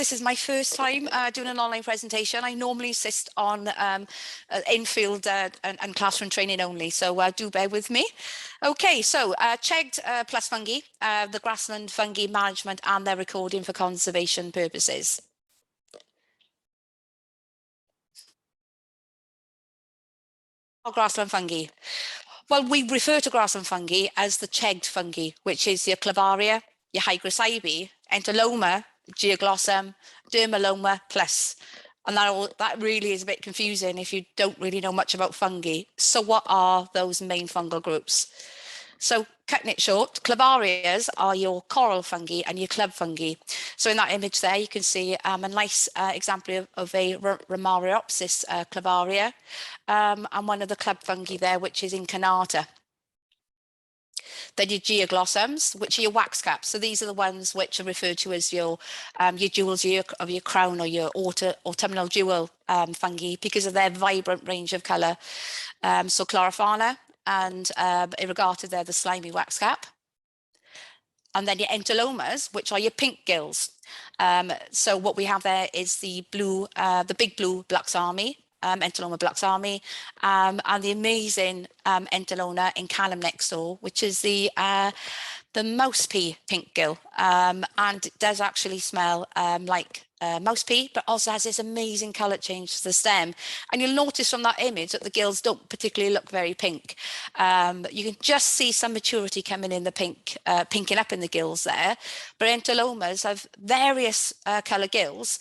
This is my first time doing an online presentation. I normally insist on in-field and classroom training only, so do bear with me. Okay, so chegged plus fungi, the grassland fungi management and their recording for conservation purposes. Grassland fungi. Well, we refer to grassland fungi as the chegged fungi, which is your clavaria, your hygrocybe, entoloma, geoglossum, dermaloma plus. And that really is a bit confusing if you don't really know much about fungi. So what are those main fungal groups? So cutting it short, clavarias are your coral fungi and your club fungi. So in that image there, you can see a nice example of a Ramariopsis clavaria and one of the club fungi there, which is incarnata. Then your geoglossums, which are your wax caps. So these are the ones which are referred to as your jewels of your crown or your autumnal jewel fungi because of their vibrant range of colour. So chlorophala and irrigata, they're the slimy wax cap. And then your entolomas, which are your pink gills. So what we have there is the big blue Black's Army. Entoloma Black's Army, and the amazing Entolona in Callum next door, which is the mouse pea pink gill, and it does actually smell like mouse pea, but also has this amazing colour change to the stem. And you'll notice from that image that the gills don't particularly look very pink. You can just see some maturity coming in the pink, pinking up in the gills there. But entolomas have various colour gills,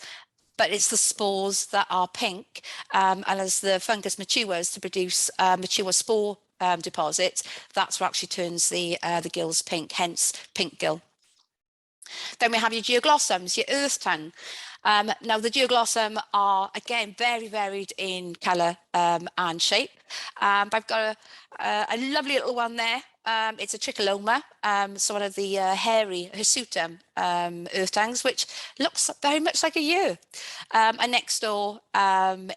but it's the spores that are pink. And as the fungus matures to produce mature spore deposits, that's what actually turns the gills pink, hence pink gill. Then we have your geoglossums, your earth tongue. Now the geoglossum are, again, very varied in colour and shape. I've got a lovely little one there. It's a tricholoma, so one of the hairy hirsutum earth tongues, which looks very much like a yew. And next door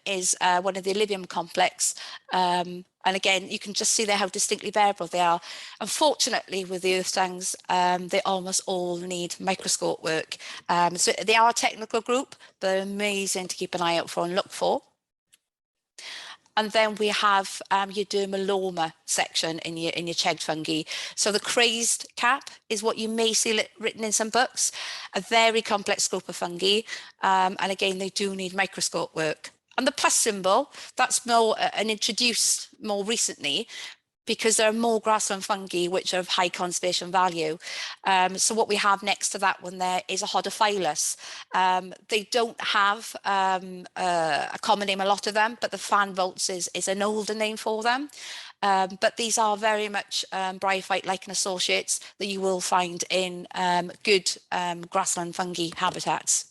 is one of the Olivia complex. And again, you can just see there how distinctly variable they are. Unfortunately, with the earth tongues, they almost all need microscope work. So they are a technical group, but they're amazing to keep an eye out for and look for. And then we have your dermaloma section in your chegged fungi. So the crazed cap is what you may see written in some books, a very complex group of fungi. And again, they do need microscope work. And the plus symbol, that's more introduced more recently, because there are more grassland fungi which are of high conservation value. So what we have next to that one there is a Hodophilus. They don't have a common name, a lot of them, but the fan vaults is an older name for them. But these are very much bryophyte lichen associates that you will find in good grassland fungi habitats.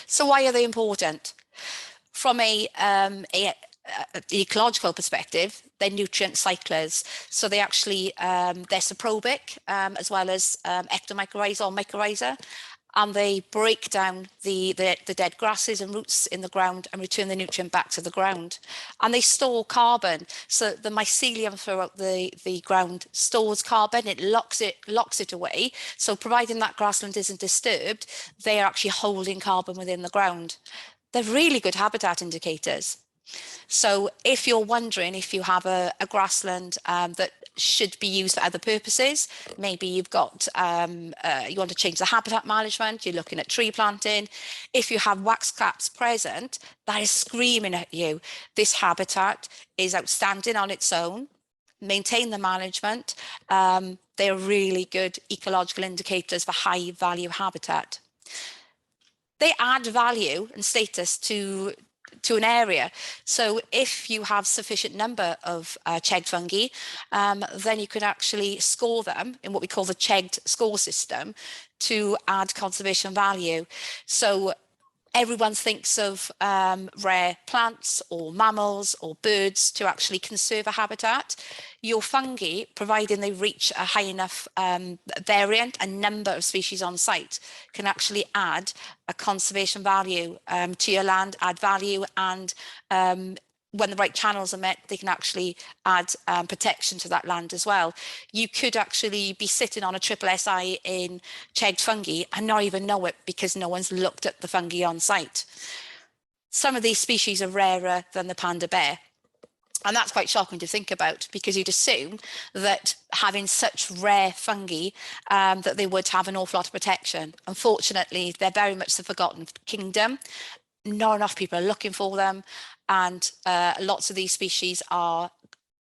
So why are they important? From a ecological perspective, they're nutrient cyclers. So they actually, they're saprobic as well as ectomycorrhiza or mycorrhiza, and they break down the dead grasses and roots in the ground and return the nutrient back to the ground. And they store carbon. So the mycelium throughout the ground stores carbon, it locks it away. So providing that grassland isn't disturbed, they are actually holding carbon within the ground. They're really good habitat indicators. So if you're wondering if you have a grassland that should be used for other purposes, maybe you've got, you want to change the habitat management, you're looking at tree planting. If you have wax caps present, that is screaming at you. This habitat is outstanding on its own. Maintain the management. They're really good ecological indicators for high value habitat. They add value and status to an area. So if you have sufficient number of chegged fungi, then you could actually score them in what we call the chegged score system to add conservation value. So everyone thinks of rare plants or mammals or birds to actually conserve a habitat. Your fungi, providing they reach a high enough variant and number of species on site, can actually add a conservation value to your land, add value, and when the right channels are met, they can actually add protection to that land as well. You could actually be sitting on a triple SI in chegged fungi and not even know it because no one's looked at the fungi on site. Some of these species are rarer than the panda bear. And that's quite shocking to think about, because you'd assume that having such rare fungi that they would have an awful lot of protection. Unfortunately, they're very much the forgotten kingdom. Not enough people are looking for them, and lots of these species are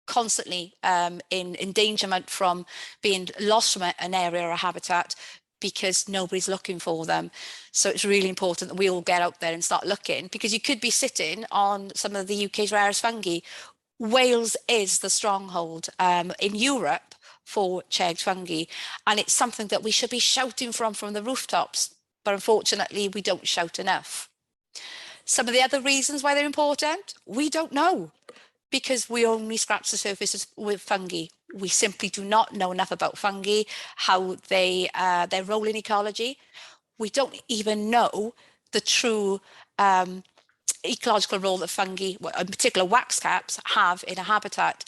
constantly in endangerment from being lost from an area or a habitat because nobody's looking for them. So it's really important that we all get out there and start looking, because you could be sitting on some of the UK's rarest fungi. Wales is the stronghold in Europe for chegged fungi, and it's something that we should be shouting from the rooftops, but unfortunately we don't shout enough. Some of the other reasons why they're important, we don't know, because we only scratch the surface with fungi. We simply do not know enough about fungi, how their role in ecology. We don't even know the true ecological role that fungi, in particular waxcaps, have in a habitat.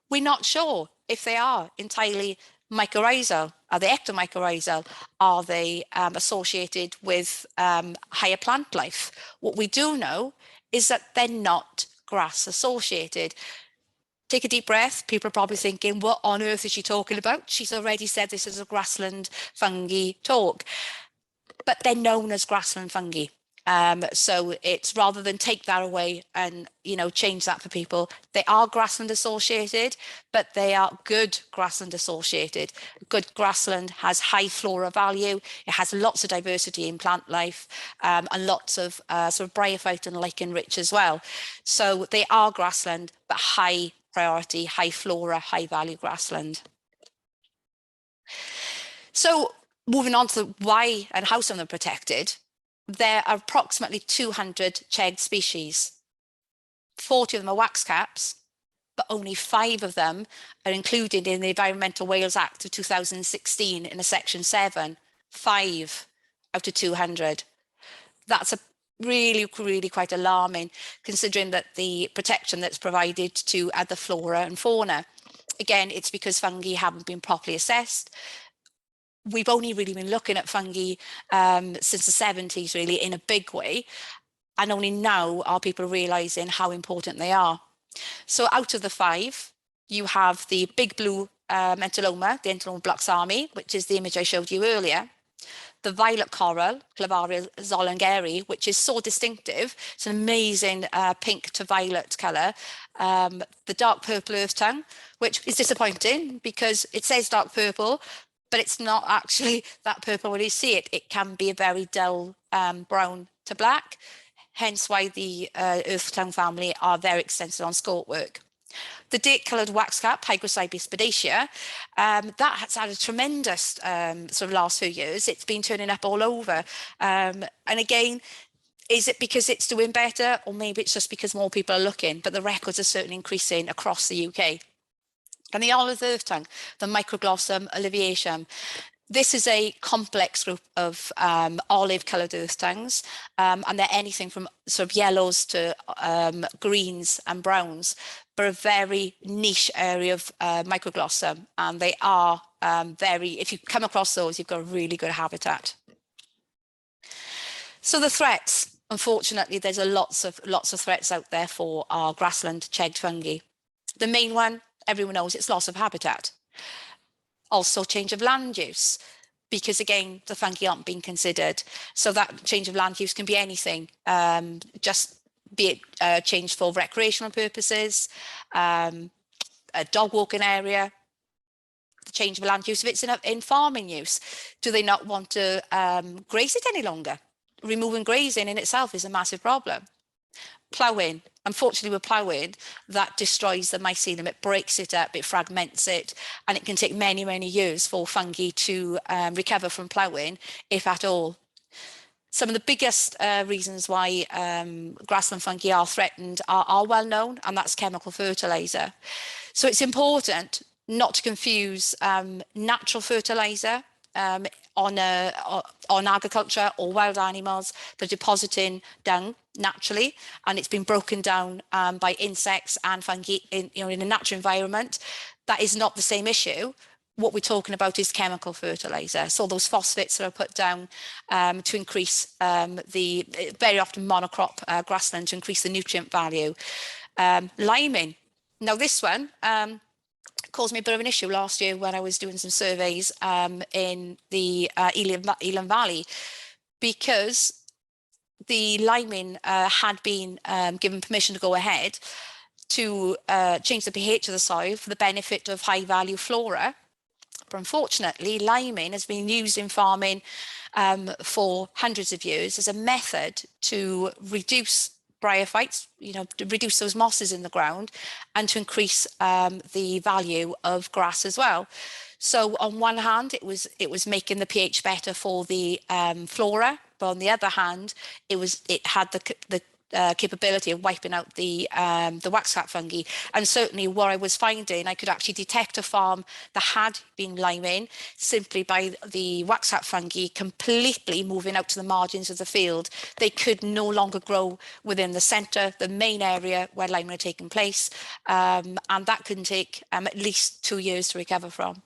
We're not sure if they are entirely mycorrhizal. Are they ectomycorrhizal? Are they associated with higher plant life? What we do know is that they're not grass associated. Take a deep breath. People are probably thinking, what on earth is she talking about? She's already said this is a grassland fungi talk. But they're known as grassland fungi. So it's, rather than take that away and, you know, change that for people, they are grassland associated, but they are good grassland associated. Good grassland has high flora value. It has lots of diversity in plant life, and lots of sort of bryophyte and lichen rich as well. So they are grassland, but high priority, high flora, high value grassland. So moving on to why and how some of them are protected, there are approximately 200 chegged species. 40 of them are waxcaps, but only 5 of them are included in the Environmental Wales Act of 2016 in a section 7. 5 out of 200. That's a really quite alarming, considering that the protection that's provided to other flora and fauna. Again, it's because fungi haven't been properly assessed. We've only really been looking at fungi since the 70s, really, in a big way. And only now are people realising how important they are. So out of the 5, you have the big blue Entomoloma, the Entomoloma blacksami, which is the image I showed you earlier. The violet coral, Clavaria zolangeri, which is so distinctive. It's an amazing pink to violet colour. The dark purple earth tongue, which is disappointing because it says dark purple, but it's not actually that purple when you see it. It can be a very dull brown to black, hence why the earth tongue family are very extensive on scort work. The date-coloured waxcap, Hygroscipes spadacia, that has had a tremendous sort of last few years. It's been turning up all over. And again, is it because it's doing better, or maybe it's just because more people are looking? But the records are certainly increasing across the UK. And the olive earth tongue, the Microglossum oliviaceum. This is a complex group of olive-coloured earth tongues, and they're anything from sort of yellows to greens and browns, but a very niche area of Microglossum, and they are if you come across those, you've got a really good habitat. So the threats, unfortunately, there's lots of threats out there for our grassland chegged fungi. The main one, everyone knows, it's loss of habitat. Also change of land use, because again, the fungi aren't being considered. So that change of land use can be anything, just be it change for recreational purposes, a dog walking area, the change of land use if it's in farming use. Do they not want to graze it any longer? Removing grazing in itself is a massive problem. Ploughing, unfortunately with ploughing, that destroys the mycelium, it breaks it up, it fragments it, and it can take many years for fungi to recover from ploughing, if at all. Some of the biggest reasons why grassland fungi are threatened are well known, and that's chemical fertiliser. So it's important not to confuse natural fertiliser on agriculture or wild animals. They're depositing dung naturally, and it's been broken down by insects and fungi in a natural environment. That is not the same issue. What we're talking about is chemical fertilizer. So those phosphates that are put down to increase the very often monocrop grassland, to increase the nutrient value. Liming. Now this one caused me a bit of an issue last year when I was doing some surveys in the Elan Valley, because the liming had been given permission to go ahead to change the pH of the soil for the benefit of high value flora. But unfortunately, liming has been used in farming for hundreds of years as a method to reduce bryophytes, to reduce those mosses in the ground, and to increase the value of grass as well. So on one hand, it was making the pH better for the flora, but on the other hand, it had the capability of wiping out the waxcap fungi. And certainly what I was finding, I could actually detect a farm that had been liming simply by the waxcap fungi completely moving out to the margins of the field. They could no longer grow within the centre, the main area where liming had taken place, and that can take at least 2 years to recover from.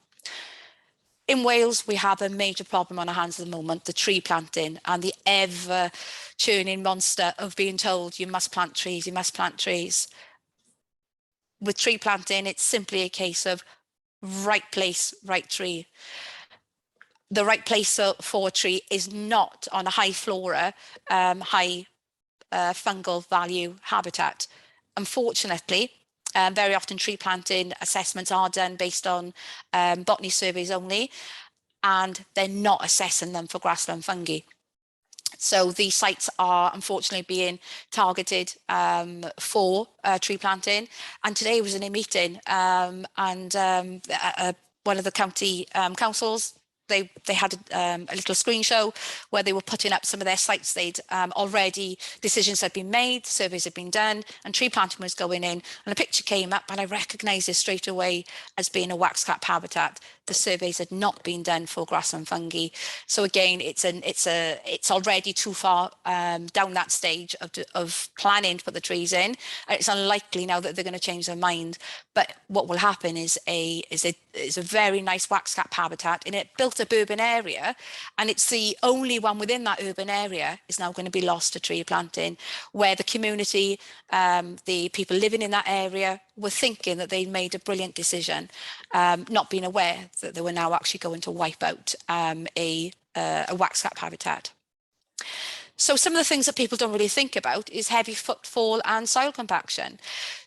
In Wales, we have a major problem on our hands at the moment, the tree planting, and the ever churning monster of being told you must plant trees, you must plant trees. With tree planting, it's simply a case of right place, right tree. The right place for a tree is not on a high flora, high fungal value habitat. Unfortunately, very often tree planting assessments are done based on botany surveys only, and they're not assessing them for grassland fungi. So these sites are unfortunately being targeted for tree planting. And today was in a meeting, and one of the county councils, they had a little screen show where they were putting up some of their sites. They'd already, decisions had been made, surveys had been done, and tree planting was going in. And a picture came up, and I recognised it straight away as being a waxcap habitat. The surveys had not been done for grassland fungi. So again, it's already too far down that stage of planning to put the trees in. And it's unlikely now that they're going to change their mind. But what will happen is a very nice waxcap habitat in a built-up urban area, and it's the only one within that urban area is now going to be lost to tree planting, where the community, the people living in that area, were thinking that they made a brilliant decision, not being aware that they were now actually going to wipe out a waxcap habitat. So some of the things that people don't really think about is heavy footfall and soil compaction.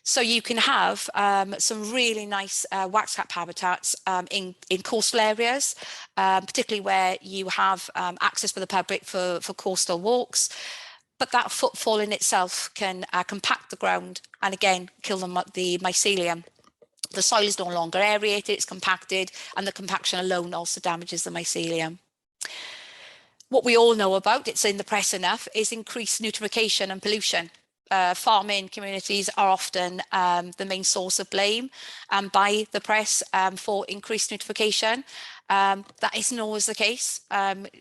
So you can have some really nice waxcap habitats in coastal areas, particularly where you have access for the public for coastal walks. But that footfall in itself can compact the ground and again kill the mycelium. The soil is no longer aerated, it's compacted, and the compaction alone also damages the mycelium. What we all know about, it's in the press enough, is increased eutrophication and pollution. Farming communities are often the main source of blame by the press for increased eutrophication. That isn't always the case.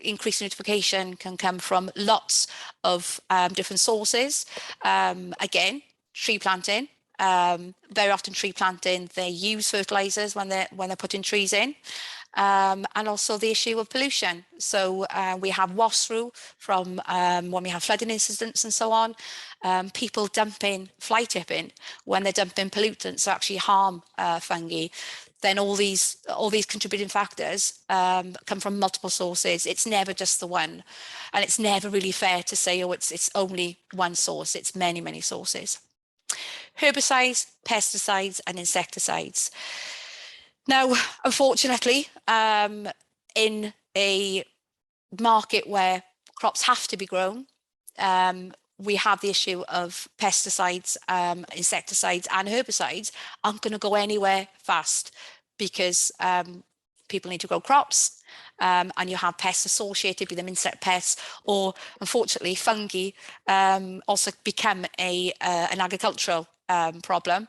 Increased eutrophication can come from lots of different sources. Again, tree planting. Very often tree planting, they use fertilizers when they're putting trees in. And also the issue of pollution. So we have wasp-through from when we have flooding incidents and so on. People dumping, fly tipping when they're dumping pollutants that actually harm fungi. Then all these contributing factors come from multiple sources. It's never just the one, and it's never really fair to say, oh, it's only one source. It's many, many sources. Herbicides, pesticides, and insecticides. Now, unfortunately, in a market where crops have to be grown, we have the issue of pesticides, insecticides and herbicides aren't going to go anywhere fast because people need to grow crops, and you have pests associated with them, insect pests, or unfortunately fungi also become an agricultural problem.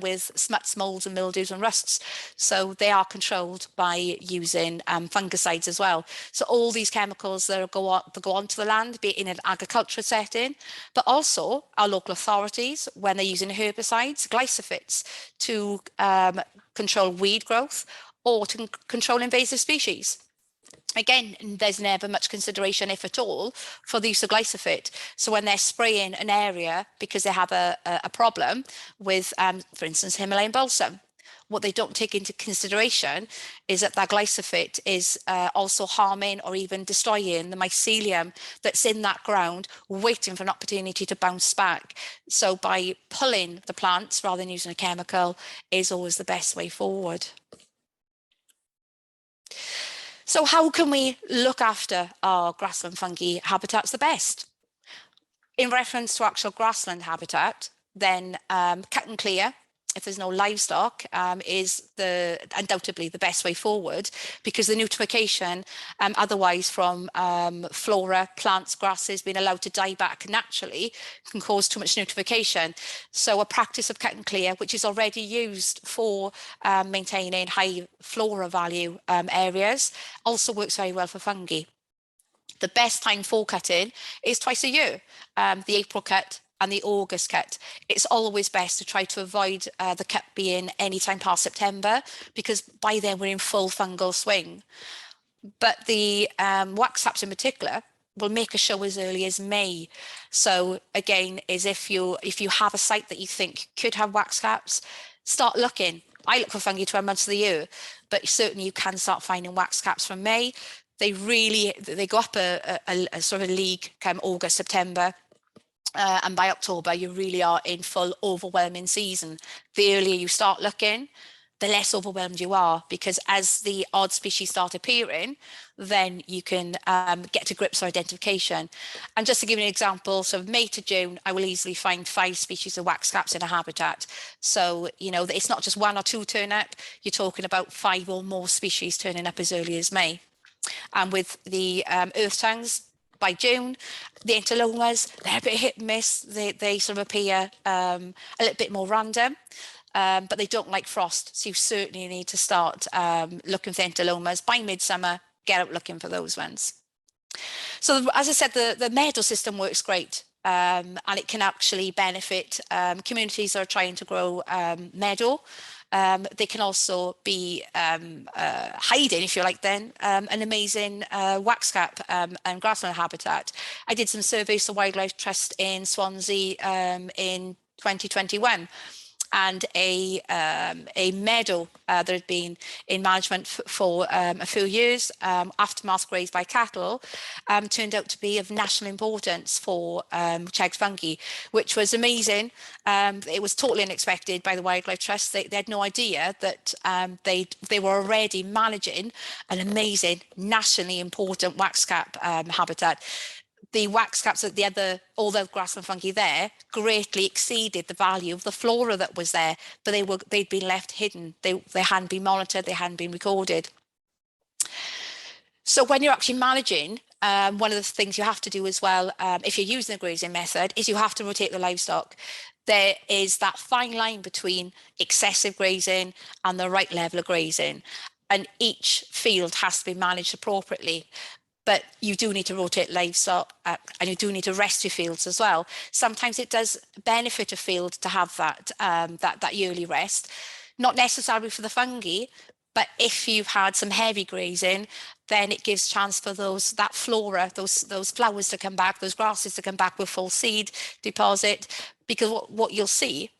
with smuts, molds and mildews and rusts. So they are controlled by using fungicides as well. So all these chemicals that go on to the land, be it in an agricultural setting, but also our local authorities, when they're using herbicides, glyphosates, to control weed growth or to control invasive species. Again, there's never much consideration, if at all, for the use of glyphosate. So when they're spraying an area because they have a problem with, for instance, Himalayan balsam, what they don't take into consideration is that glyphosate is also harming or even destroying the mycelium that's in that ground, waiting for an opportunity to bounce back. So by pulling the plants rather than using a chemical is always the best way forward. So how can we look after our grassland fungi habitats the best? In reference to actual grassland habitat, then cut and clear, if there's no livestock, is undoubtedly the best way forward, because the nitrification otherwise from flora, plants, grasses being allowed to die back naturally can cause too much nitrification. So a practice of cut and clear, which is already used for maintaining high flora value areas, also works very well for fungi. The best time for cutting is twice a year, the April cut and the August cut. It's always best to try to avoid the cut being any time past September, because by then we're in full fungal swing. But the waxcaps in particular will make a show as early as May. So again, is if you have a site that you think could have waxcaps, start looking. I look for fungi 12 months of the year, but certainly you can start finding waxcaps from May. They go up a sort of league come August, September. And by October, you really are in full overwhelming season. The earlier you start looking, the less overwhelmed you are, because as the odd species start appearing, then you can get to grips with identification. And just to give you an example, so May to June, I will easily find 5 species of waxcaps in a habitat. So, you know, it's not just 1 or 2 turn up, you're talking about 5 or more species turning up as early as May. And with the earth tongues, by June, the interlomas, they're a bit hit and miss. They sort of appear a little bit more random, but they don't like frost. So you certainly need to start looking for interlomas by midsummer. Get out looking for those ones. So as I said, the meadow system works great. And it can actually benefit communities that are trying to grow meadow. They can also be hiding, if you like, then an amazing waxcap and grassland habitat. I did some surveys for Wildlife Trust in Swansea in 2021. And a meadow that had been in management for a few years, aftermath grazed by cattle, turned out to be of national importance for chegged fungi, which was amazing. It was totally unexpected by the Wildlife Trust. They had no idea that they were already managing an amazing, nationally important waxcap habitat. The waxcaps at all the grassland fungi there greatly exceeded the value of the flora that was there, but they'd been left hidden. They hadn't been monitored, they hadn't been recorded. So when you're actually managing, one of the things you have to do as well, if you're using the grazing method, is you have to rotate the livestock. There is that fine line between excessive grazing and the right level of grazing, and each field has to be managed appropriately. But you do need to rotate livestock and you do need to rest your fields as well. Sometimes it does benefit a field to have that yearly rest, not necessarily for the fungi, but if you've had some heavy grazing, then it gives chance for that flora, those flowers to come back, those grasses to come back with full seed deposit. Because what you'll see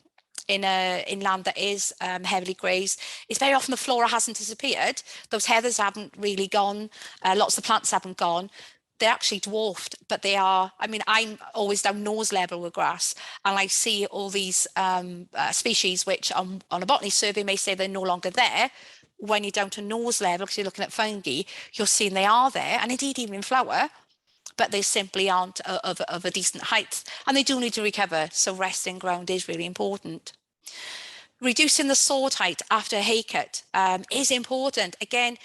in land that is heavily grazed is very often the flora hasn't disappeared. Those heathers haven't really gone. Lots of the plants haven't gone. They're actually dwarfed, but they are. I mean, I'm always down nose level with grass, and I see all these species which on a botany survey may say they're no longer there. When you're down to nose level, because you're looking at fungi, you're seeing they are there, and indeed even in flower, but they simply aren't of a decent height, and they do need to recover. So resting ground is really important. Reducing the sword height after a hay cut is important. Again,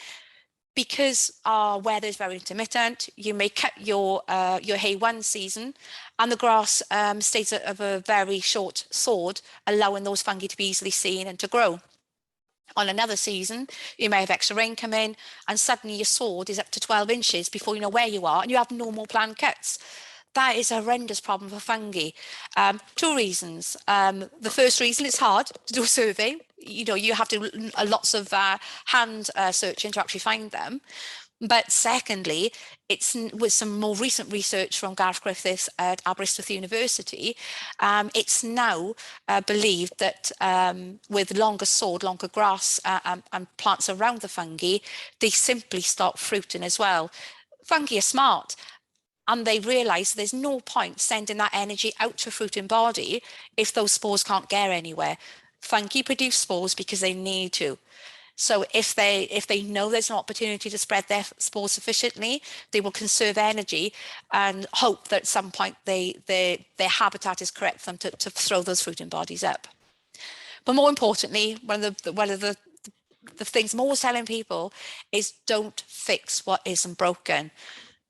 Because our weather is very intermittent, you may cut your hay one season and the grass stays of a very short sword, allowing those fungi to be easily seen and to grow. On another season, you may have extra rain come in and suddenly your sword is up to 12 inches before you know where you are and you have no more planned cuts. That is a horrendous problem for fungi. Two reasons. The first reason, it's hard to do a survey. You know, you have to lots of hand searching to actually find them. But secondly, it's with some more recent research from Gareth Griffiths at Aberystwyth University, it's now believed that with longer sword, longer grass and plants around the fungi, they simply stop fruiting as well. Fungi are smart. And they realise there's no point sending that energy out to a fruiting body if those spores can't get anywhere. Fungi produce spores because they need to. So if they know there's an opportunity to spread their spores sufficiently, they will conserve energy and hope that at some point their habitat is correct for them to throw those fruiting bodies up. But more importantly, one of the things I'm always telling people is don't fix what isn't broken.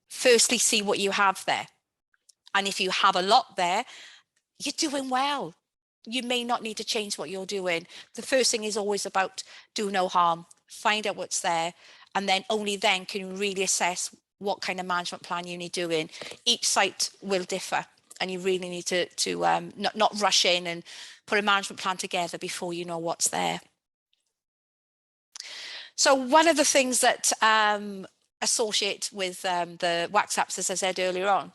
Firstly, see what you have there. And if you have a lot there, you're doing well. You may not need to change what you're doing. The first thing is always about do no harm, find out what's there, and then only then can you really assess what kind of management plan you need doing. Each site will differ, and you really need to not rush in and put a management plan together before you know what's there. So one of the things that associate with the waxcaps, as I said earlier on,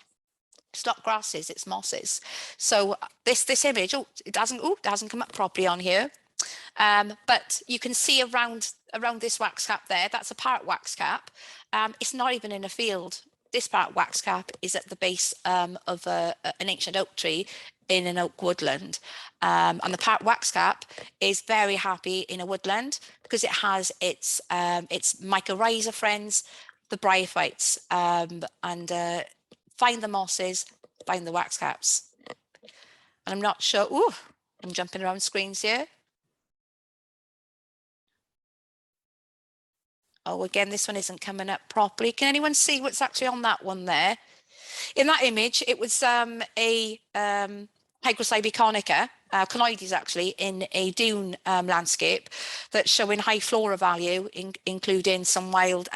it's not grasses, it's mosses. So this image, it doesn't come up properly on here. But you can see around this waxcap there, that's a parrot waxcap. It's not even in a field. This parrot waxcap is at the base of an ancient oak tree in an oak woodland. And the parrot waxcap is very happy in a woodland because it has its mycorrhiza friends, the bryophytes, and find the mosses, find the waxcaps. And I'm not sure, I'm jumping around screens here. Oh, again, this one isn't coming up properly. Can anyone see what's actually on that one there? In that image, it was a Hygrocybe conica, conoides actually, in a dune landscape that's showing high flora value, including some wild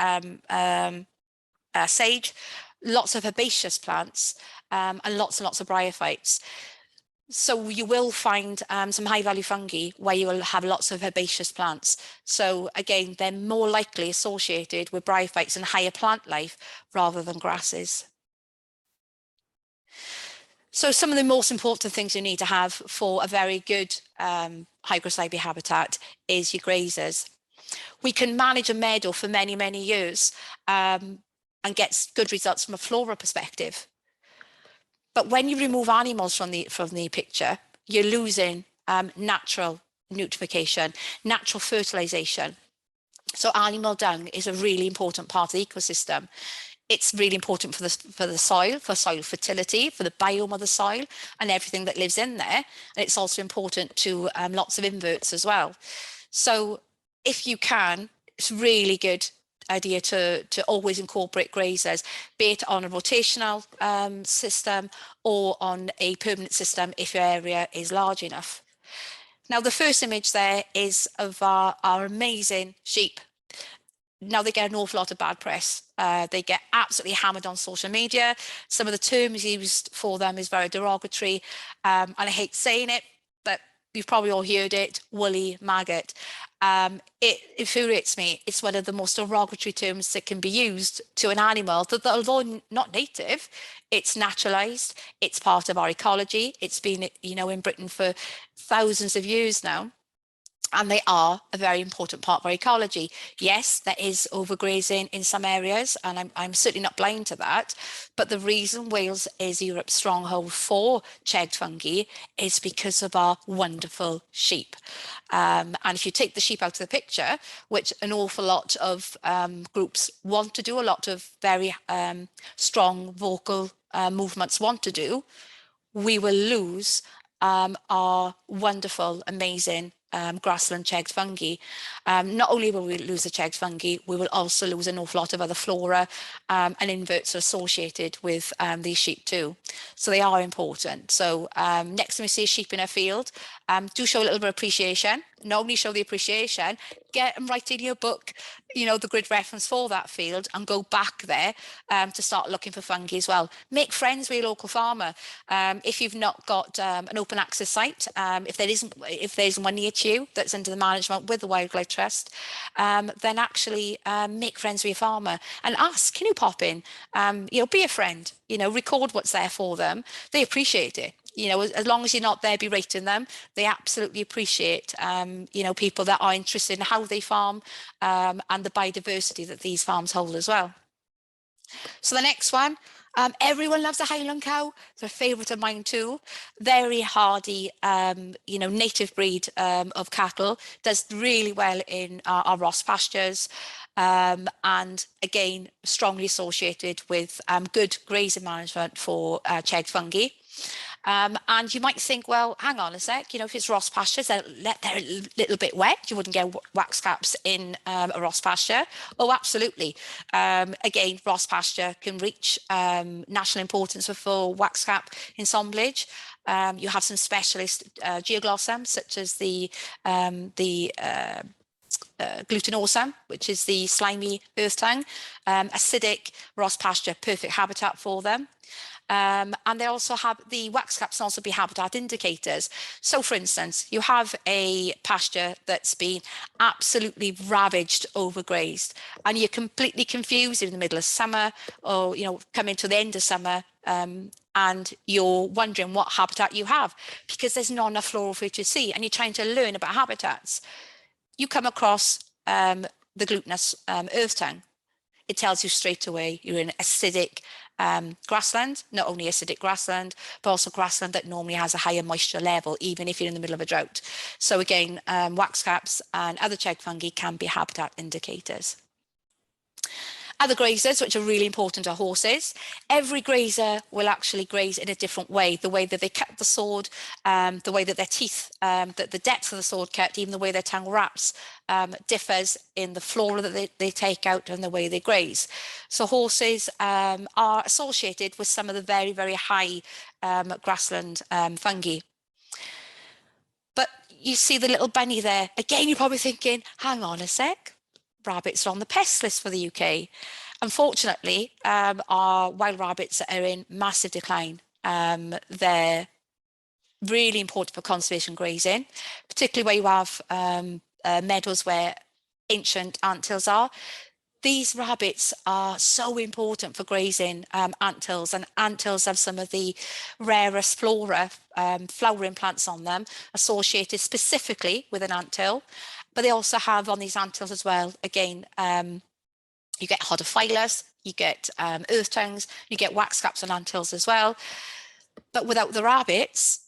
sage, lots of herbaceous plants, and lots of bryophytes. So you will find some high value fungi where you will have lots of herbaceous plants. So again, they're more likely associated with bryophytes and higher plant life rather than grasses. So some of the most important things you need to have for a very good Hygrocybe habitat is your grazers. We can manage a meadow for many, many years and get good results from a flora perspective. But when you remove animals from the picture, you're losing natural nutrification, natural fertilization. So animal dung is a really important part of the ecosystem. It's really important for the soil, for soil fertility, for the biome of the soil and everything that lives in there. And it's also important to lots of inverts as well. So if you can, it's really good idea to always incorporate grazers, be it on a rotational system or on a permanent system if your area is large enough. Now, the first image there is of our amazing sheep. Now they get an awful lot of bad press. They get absolutely hammered on social media. Some of the terms used for them is very derogatory. And I hate saying it, but you've probably all heard it, woolly maggot. It infuriates me. It's one of the most derogatory terms that can be used to an animal that although not native, it's naturalized. It's part of our ecology. It's been, in Britain for thousands of years now. And they are a very important part of our ecology. Yes, there is overgrazing in some areas, and I'm certainly not blind to that. But the reason Wales is Europe's stronghold for chegged fungi is because of our wonderful sheep. And if you take the sheep out of the picture, which an awful lot of groups want to do, a lot of very strong vocal movements want to do, we will lose our wonderful, amazing grassland chegged fungi. Not only will we lose the chegged fungi, we will also lose an awful lot of other flora and inverts are associated with these sheep too. So they are important. So next time you see a sheep in a field, do show a little bit of appreciation. Not only show the appreciation, get them right in your book, you know, the grid reference for that field, and go back there to start looking for fungi as well. Make friends with your local farmer. If you've not got an open access site, if there's one near to you that's under the management with the Wildlife Trust, then actually make friends with your farmer and ask, can you pop in? You know, be a friend, you know, record what's there for them. They appreciate it. You know, as long as you're not there berating them, they absolutely appreciate, you know, people that are interested in how they farm and the biodiversity that these farms hold as well. So the next one, everyone loves a Highland cow. They're a favourite of mine too. Very hardy, you know, native breed of cattle. Does really well in our Ross pastures. And again, strongly associated with good grazing management for chegged fungi. And you might think, well, hang on a sec, you know, if it's Ross pastures, they're a little bit wet. You wouldn't get wax caps in a Ross pasture. Oh, absolutely. Again, Ross pasture can reach national importance for wax cap ensemblage. You have some specialist geoglossums, such as the glutinosum, which is the slimy earth tongue. Acidic Ross pasture, perfect habitat for them. And they also have the wax caps can also be habitat indicators. So for instance, you have a pasture that's been absolutely ravaged, overgrazed, and you're completely confused in the middle of summer, or, you know, coming to the end of summer, and you're wondering what habitat you have because there's not enough flora for you to see, and you're trying to learn about habitats. You come across the glutinous earth tongue. It tells you straight away you're in acidic grassland, not only acidic grassland, but also grassland that normally has a higher moisture level, even if you're in the middle of a drought. So again, wax caps and other chegged fungi can be habitat indicators. Other grazers, which are really important, are horses. Every grazer will actually graze in a different way. The way that they cut the sword, the way that their teeth, the depth of the sword cut, even the way their tongue wraps, differs in the flora that they take out and the way they graze. So horses are associated with some of the very, very high grassland fungi. But you see the little bunny there. Again, you're probably thinking, hang on a sec. Rabbits are on the pest list for the UK. Unfortunately, our wild rabbits are in massive decline. They're really important for conservation grazing, particularly where you have meadows where ancient anthills are. These rabbits are so important for grazing anthills, and anthills have some of the rarest flora, flowering plants on them, associated specifically with an anthill. But they also have on these anthills as well, again, you get hodophyllus, you get earth tongues, you get wax caps on anthills as well. But without the rabbits,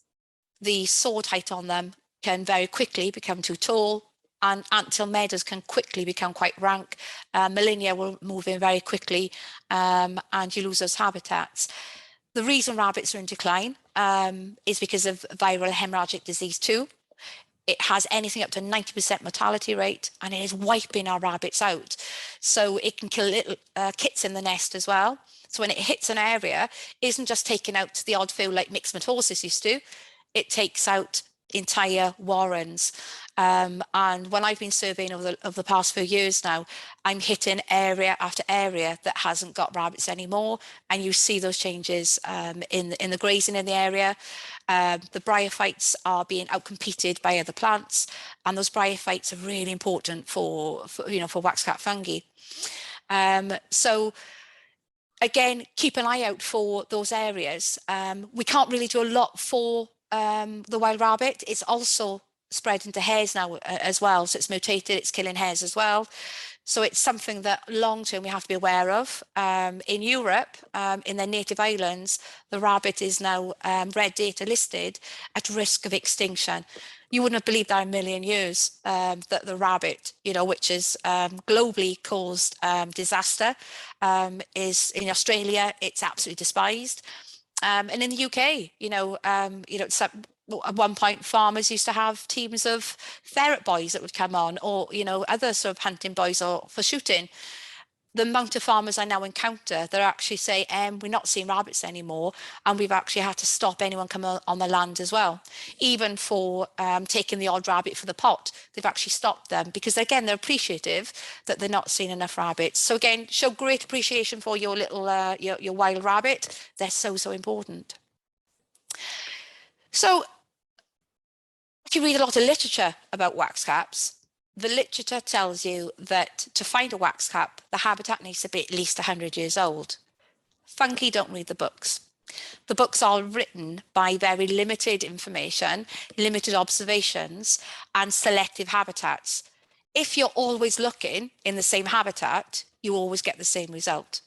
the sword height on them can very quickly become too tall, and anthill meadows can quickly become quite rank. Millennia will move in very quickly, and you lose those habitats. The reason rabbits are in decline is because of viral hemorrhagic disease too. It has anything up to 90% mortality rate, and it is wiping our rabbits out. So it can kill little kits in the nest as well. So when it hits an area, it isn't just taking out the odd few like mixed mitosis used to. It takes out entire warrens. And when I've been surveying over the past few years now, I'm hitting area after area that hasn't got rabbits anymore. And you see those changes in the grazing in the area. The bryophytes are being outcompeted by other plants, and those bryophytes are really important for waxcap fungi. So again, keep an eye out for those areas. We can't really do a lot for the wild rabbit. It's also spread into hares now as well. So it's mutated, it's killing hares as well. So it's something that long term we have to be aware of. In Europe, in their native islands, the rabbit is now red data listed at risk of extinction. You wouldn't have believed that in a million years, that the rabbit, you know, which is globally caused disaster, is in Australia, it's absolutely despised. And in the UK, at one point, farmers used to have teams of ferret boys that would come on, or, you know, other sort of hunting boys or for shooting. The amount of farmers I now encounter that actually say, we're not seeing rabbits anymore, and we've actually had to stop anyone coming on the land as well. Even for taking the odd rabbit for the pot, they've actually stopped them because, again, they're appreciative that they're not seeing enough rabbits. So again, show great appreciation for your little, your wild rabbit. They're so, so important. So if you read a lot of literature about waxcaps, the literature tells you that to find a waxcap, the habitat needs to be at least 100 years old. Fungi don't read the books. The books are written by very limited information, limited observations, and selective habitats. If you're always looking in the same habitat, you always get the same result.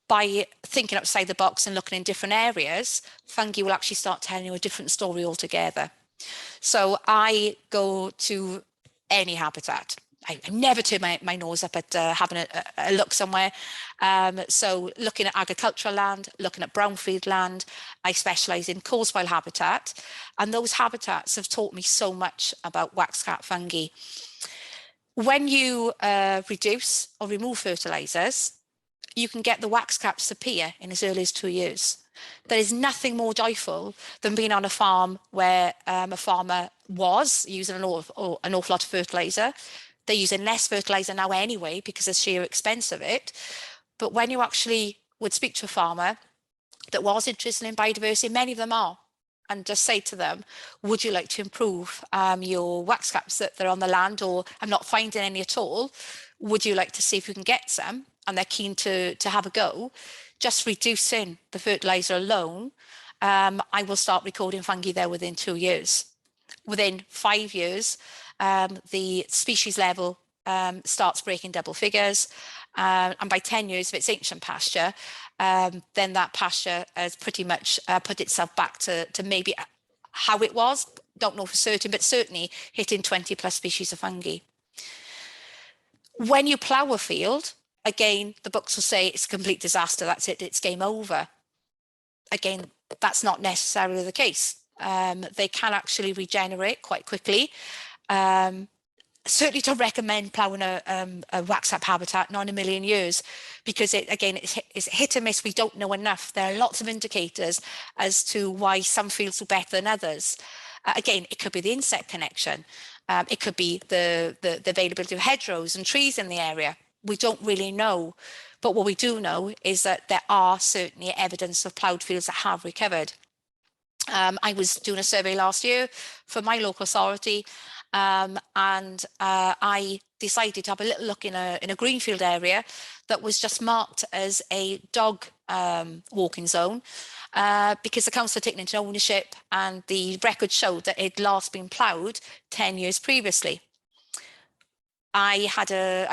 By thinking outside the box and looking in different areas, fungi will actually start telling you a different story altogether. So I go to any habitat. I never turn my nose up at having a look somewhere. So looking at agricultural land, looking at brownfield land, I specialise in coarse-file habitat. And those habitats have taught me so much about waxcap fungi. When you reduce or remove fertilisers, you can get the waxcaps to appear in as early as 2 years. There is nothing more joyful than being on a farm where a farmer was using an awful lot of fertiliser. They're using less fertiliser now anyway because of the sheer expense of it. But when you actually would speak to a farmer that was interested in biodiversity, many of them are, and just say to them, would you like to improve your waxcaps that are on the land, or I'm not finding any at all, would you like to see if you can get some? And they're keen to have a go. Just reducing the fertiliser alone, I will start recording fungi there within 2 years. Within 5 years, the species level starts breaking double figures. And by 10 years, if it's ancient pasture, then that pasture has pretty much put itself back to maybe how it was. Don't know for certain, but certainly hitting 20 plus species of fungi. When you plough a field, again, the books will say it's a complete disaster. That's it. It's game over. Again, that's not necessarily the case. They can actually regenerate quite quickly. Certainly don't recommend ploughing a waxcap habitat, not in a million years, because it's hit and miss. We don't know enough. There are lots of indicators as to why some fields do better than others. Again, it could be the insect connection. It could be the availability of hedgerows and trees in the area. We don't really know. But what we do know is that there are certainly evidence of ploughed fields that have recovered. I was doing a survey last year for my local authority, and I decided to have a little look in a greenfield area that was just marked as a dog walking zone, because the council had taken into ownership, and the record showed that it had last been ploughed 10 years previously. I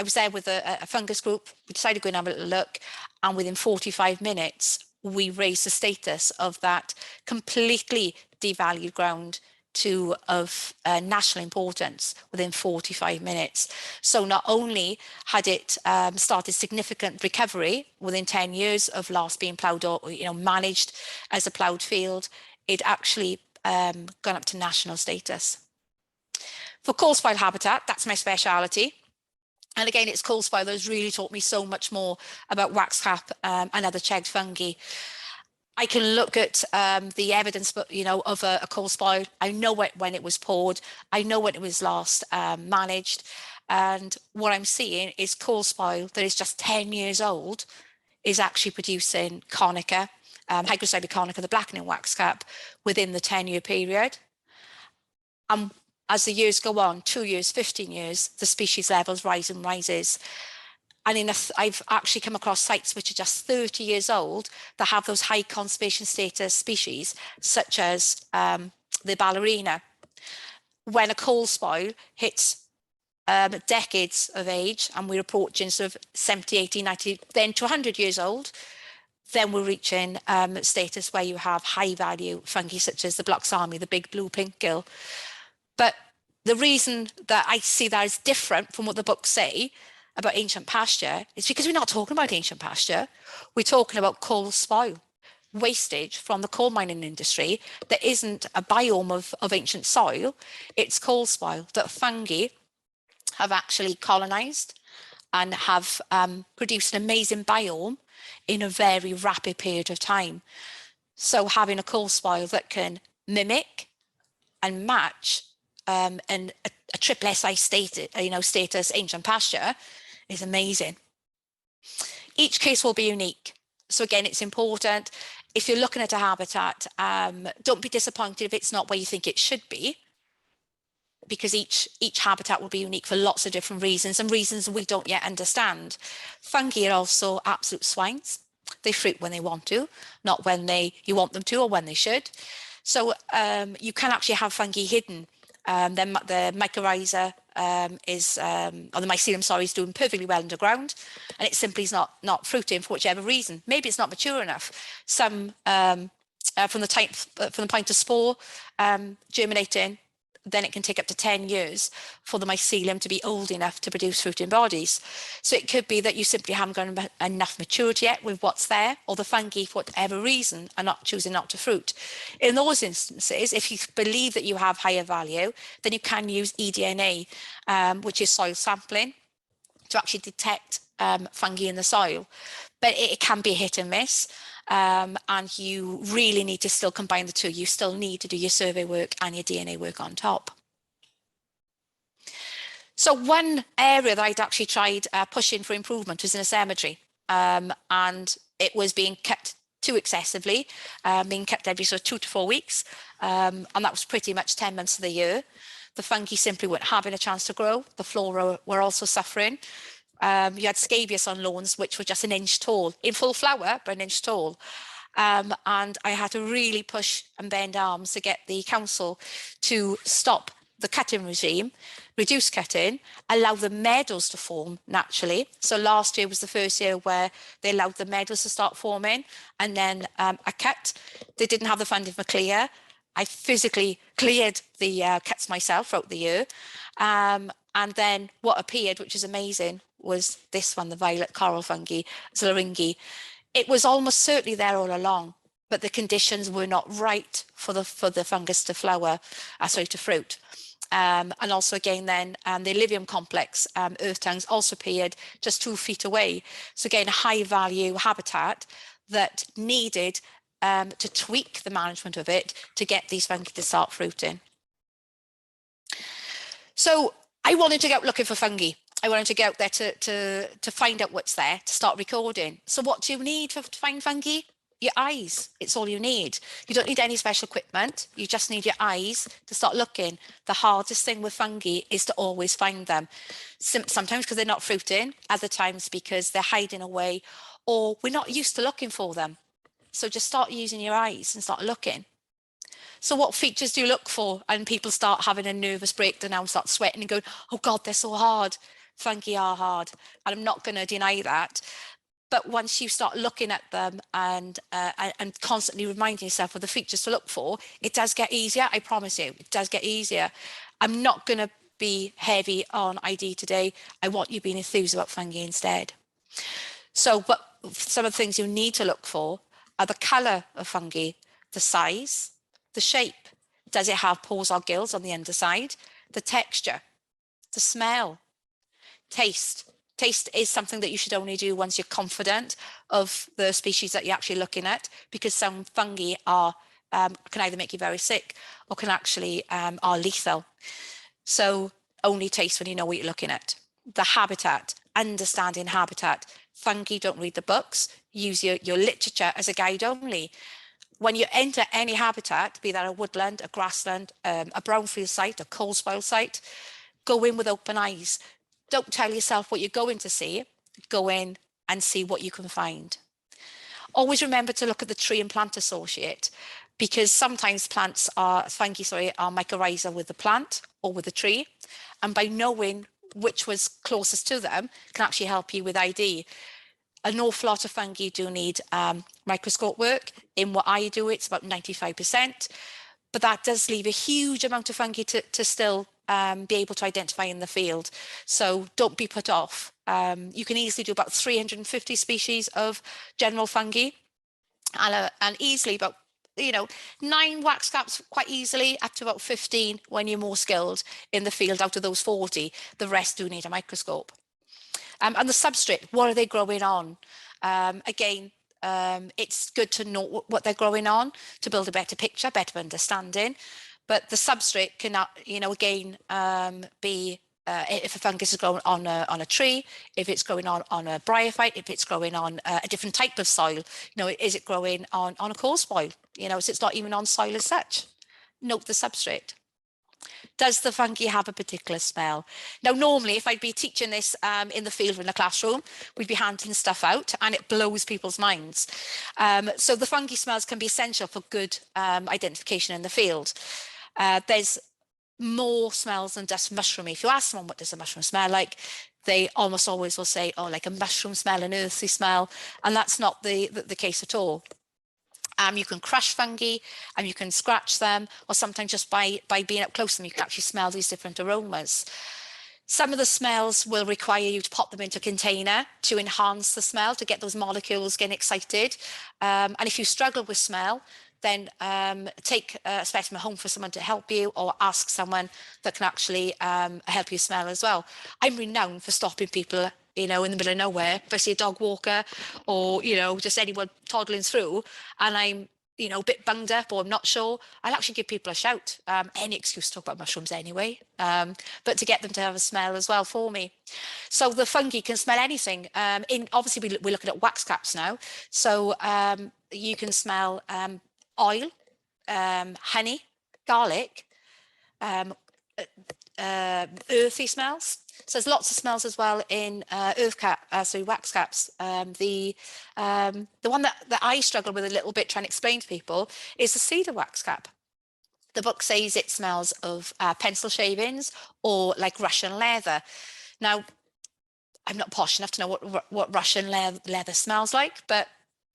was there with a fungus group. We decided to go and have a little look, and within 45 minutes, we raised the status of that completely devalued ground to of national importance within 45 minutes. So not only had it started significant recovery within 10 years of last being ploughed or managed as a ploughed field, it actually gone up to national status. For coarse-file habitat, that's my speciality. And again, it's coarse-file that has really taught me so much more about waxcap and other chegged fungi. I can look at the evidence, but of a coarse-file. I know when it was poured. I know when it was last managed. And what I'm seeing is coarse-file that is just 10 years old is actually producing conica, hygroscopic conica, the blackening waxcap, within the 10-year period. As the years go on, 2 years, 15 years, the species levels rise and rises. And I've actually come across sites which are just 30 years old that have those high conservation status species, such as the ballerina. When a coarse-file hits decades of age, and we're approaching sort of 70, 80, 90, then to 100 years old, then we're reaching status where you have high value fungi such as the Bloxami, the big blue pink gill. But the reason that I see that is different from what the books say about ancient pasture is because we're not talking about ancient pasture. We're talking about coarse-file. wastage from the coal mining industry that isn't a biome of ancient soil, it's coal spoil that fungi have actually colonized and have produced an amazing biome in a very rapid period of time. So having a coal spoil that can mimic and match and a triple SI status ancient pasture is amazing. Each case will be unique. So again, it's important if you're looking at a habitat, don't be disappointed if it's not where you think it should be, because each habitat will be unique for lots of different reasons and reasons we don't yet understand. Fungi are also absolute swines. They fruit when they want to, not when you want them to or when they should. So you can actually have fungi hidden. The mycorrhiza or the mycelium, sorry, is doing perfectly well underground, and it simply is not fruiting for whichever reason. Maybe it's not mature enough. Some from the point of spore germinating, then it can take up to 10 years for the mycelium to be old enough to produce fruiting bodies. So it could be that you simply haven't got enough maturity yet with what's there, or the fungi, for whatever reason, are not choosing not to fruit. In those instances, if you believe that you have higher value, then you can use eDNA, which is soil sampling, to actually detect fungi in the soil. But it can be hit and miss. And you really need to still combine the two. You still need to do your survey work and your DNA work on top. So one area that I'd actually tried pushing for improvement was in a cemetery, and it was being kept too excessively, being kept every sort of 2 to 4 weeks, and that was pretty much 10 months of the year. The fungi simply weren't having a chance to grow. The flora were also suffering. You had scabious on lawns, which were just an inch tall, in full flower, but an inch tall. And I had to really push and bend arms to get the council to stop the cutting regime, reduce cutting, allow the meadows to form naturally. So last year was the first year where they allowed the meadows to start forming, and then a cut. They didn't have the funding for clear. I physically cleared the cuts myself throughout the year. And then what appeared, which is amazing, was this one, the violet coral fungi, Zlaringi. It was almost certainly there all along, but the conditions were not right for the fungus to flower, to fruit. And also again then the Allivium complex, earth tongues, also appeared just 2 feet away. So again, a high value habitat that needed to tweak the management of it to get these fungi to start fruiting. So I wanted to go out looking for fungi. I wanted to go out there to find out what's there, to start recording. So what do you need to find fungi? Your eyes. It's all you need. You don't need any special equipment. You just need your eyes to start looking. The hardest thing with fungi is to always find them. Sometimes because they're not fruiting, other times because they're hiding away, or we're not used to looking for them. So just start using your eyes and start looking. So what features do you look for? And people start having a nervous breakdown and start sweating and going, oh God, they're so hard. Fungi are hard. And I'm not going to deny that. But once you start looking at them and constantly reminding yourself of the features to look for, it does get easier. I promise you, it does get easier. I'm not going to be heavy on ID today. I want you being enthused about fungi instead. So, but some of the things you need to look for are the colour of fungi, the size, the shape. Does it have pores or gills on the underside? The texture, the smell, taste. Taste is something that you should only do once you're confident of the species that you're actually looking at, because some fungi are can either make you very sick or can actually are lethal. So only taste when you know what you're looking at. The habitat, understanding habitat. Fungi don't read the books. Use your literature as a guide only. When you enter any habitat, be that a woodland, a grassland, a brownfield site, a coal spoil site, go in with open eyes. Don't tell yourself what you're going to see. Go in and see what you can find. Always remember to look at the tree and plant associate, because sometimes fungi are mycorrhiza with the plant or with the tree. And by knowing which was closest to them can actually help you with ID. An awful lot of fungi do need microscope work. In what I do, it's about 95%, but that does leave a huge amount of fungi to still be able to identify in the field. So don't be put off. You can easily do about 350 species of general fungi. and easily about, 9 wax caps quite easily, up to about 15 when you're more skilled in the field out of those 40. The rest do need a microscope. And the substrate, what are they growing on? Again, it's good to know what they're growing on to build a better picture, better understanding. But the substrate can, again, be if a fungus is growing on a tree, if it's growing on a bryophyte, if it's growing on a different type of soil, is it growing on a coarse soil? So it's not even on soil as such. Note the substrate. Does the fungi have a particular smell? Now, normally, if I'd be teaching this in the field or in a classroom, we'd be handing stuff out and it blows people's minds. So the fungi smells can be essential for good identification in the field. There's more smells than just mushroomy. If you ask someone what does a mushroom smell like, they almost always will say, oh, like a mushroom smell, an earthy smell, and that's not the case at all. You can crush fungi and you can scratch them, or sometimes just by being up close to them, you can actually smell these different aromas. Some of the smells will require you to pop them into a container to enhance the smell, to get those molecules getting excited. And if you struggle with smell, then take a specimen home for someone to help you, or ask someone that can actually help you smell as well. I'm renowned for stopping people, in the middle of nowhere, if I see a dog walker or, just anyone toddling through and I'm, a bit bunged up or I'm not sure, I'll actually give people a shout. Any excuse to talk about mushrooms anyway, but to get them to have a smell as well for me. So the fungi can smell anything. Obviously, we're looking at wax caps now. So you can smell oil, honey, garlic, earthy smells. So there's lots of smells as well in wax caps. The one that I struggle with a little bit trying to explain to people is the cedar wax cap. The book says it smells of pencil shavings or like Russian leather. Now, I'm not posh enough to know what Russian leather smells like, but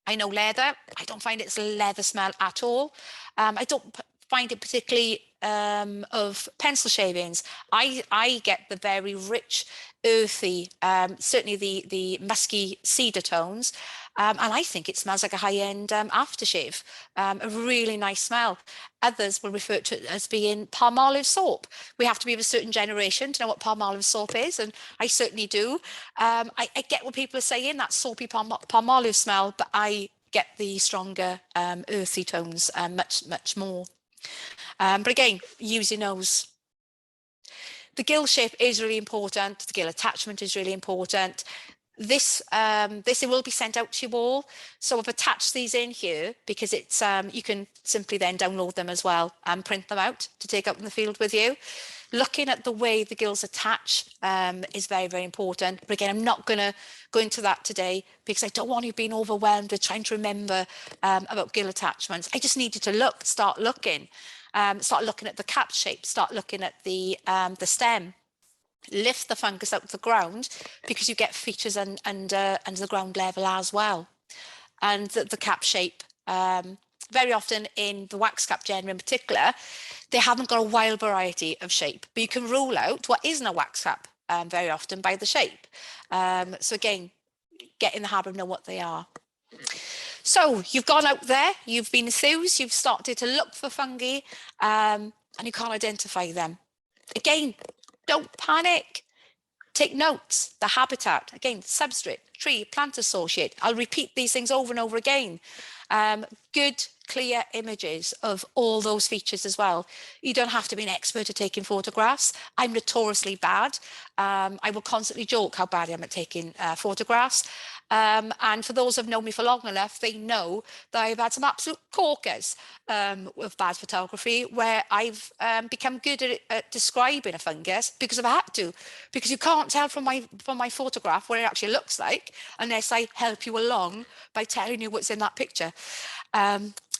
I know leather. I don't find it's a leather smell at all. I don't find it particularly of pencil shavings. I get the very rich, earthy, certainly the musky cedar tones, and I think it smells like a high-end aftershave. A really nice smell. Others will refer to it as being palm olive soap. We have to be of a certain generation to know what palm olive soap is, and I certainly do. I get what people are saying, that soapy palm olive smell, but I get the stronger earthy tones much more. But again, use your nose. The gill shape is really important. The gill attachment is really important. This it will be sent out to you all. So I've attached these in here because it's you can simply then download them as well and print them out to take out in the field with you. Looking at the way the gills attach is very, very important. But again, I'm not going to go into that today because I don't want you being overwhelmed with trying to remember about gill attachments. I just need you to start looking at the cap shape, start looking at the stem. Lift the fungus out of the ground because you get features under the ground level as well. And the cap shape, very often in the wax cap genera in particular, they haven't got a wild variety of shape, but you can rule out what isn't a wax cap very often by the shape. So again, get in the habit of knowing what they are. So you've gone out there, you've been enthused, you've started to look for fungi, and you can't identify them. Again, don't panic. Take notes. The habitat, again, substrate, tree, plant associate. I'll repeat these things over and over again. Good, clear images of all those features as well. You don't have to be an expert at taking photographs. I'm notoriously bad. I will constantly joke how bad I am at taking photographs. And for those who've known me for long enough, they know that I've had some absolute corkers with bad photography where I've become good at describing a fungus because I've had to, because you can't tell from my photograph what it actually looks like unless I help you along by telling you what's in that picture.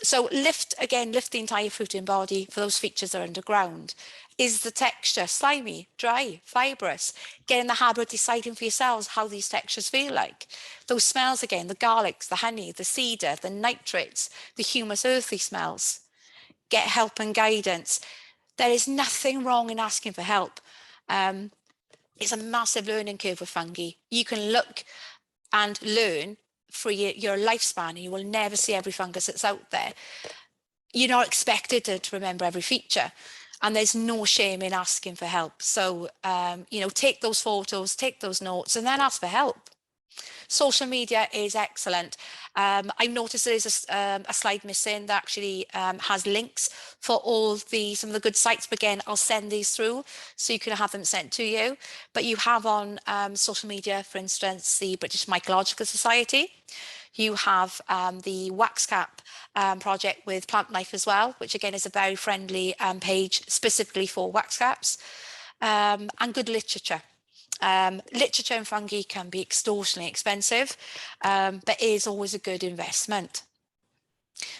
So lift the entire fruiting body for those features that are underground. Is the texture slimy, dry, fibrous? Get in the habit of deciding for yourselves how these textures feel like. Those smells again, the garlics, the honey, the cedar, the nitrates, the humus, earthy smells. Get help and guidance. There is nothing wrong in asking for help. It's a massive learning curve with fungi. You can look and learn for your lifespan, and you will never see every fungus that's out there. You're not expected to remember every feature, and there's no shame in asking for help. So, you know, take those photos, take those notes, and then ask for help. Social media is excellent. I noticed there is a slide missing that actually has links for all some of the good sites. But again, I'll send these through so you can have them sent to you. But you have on social media, for instance, the British Mycological Society. You have the Waxcap project with Plant Life as well, which again is a very friendly page specifically for waxcaps, and good literature. Literature and fungi can be extortionately expensive, but is always a good investment.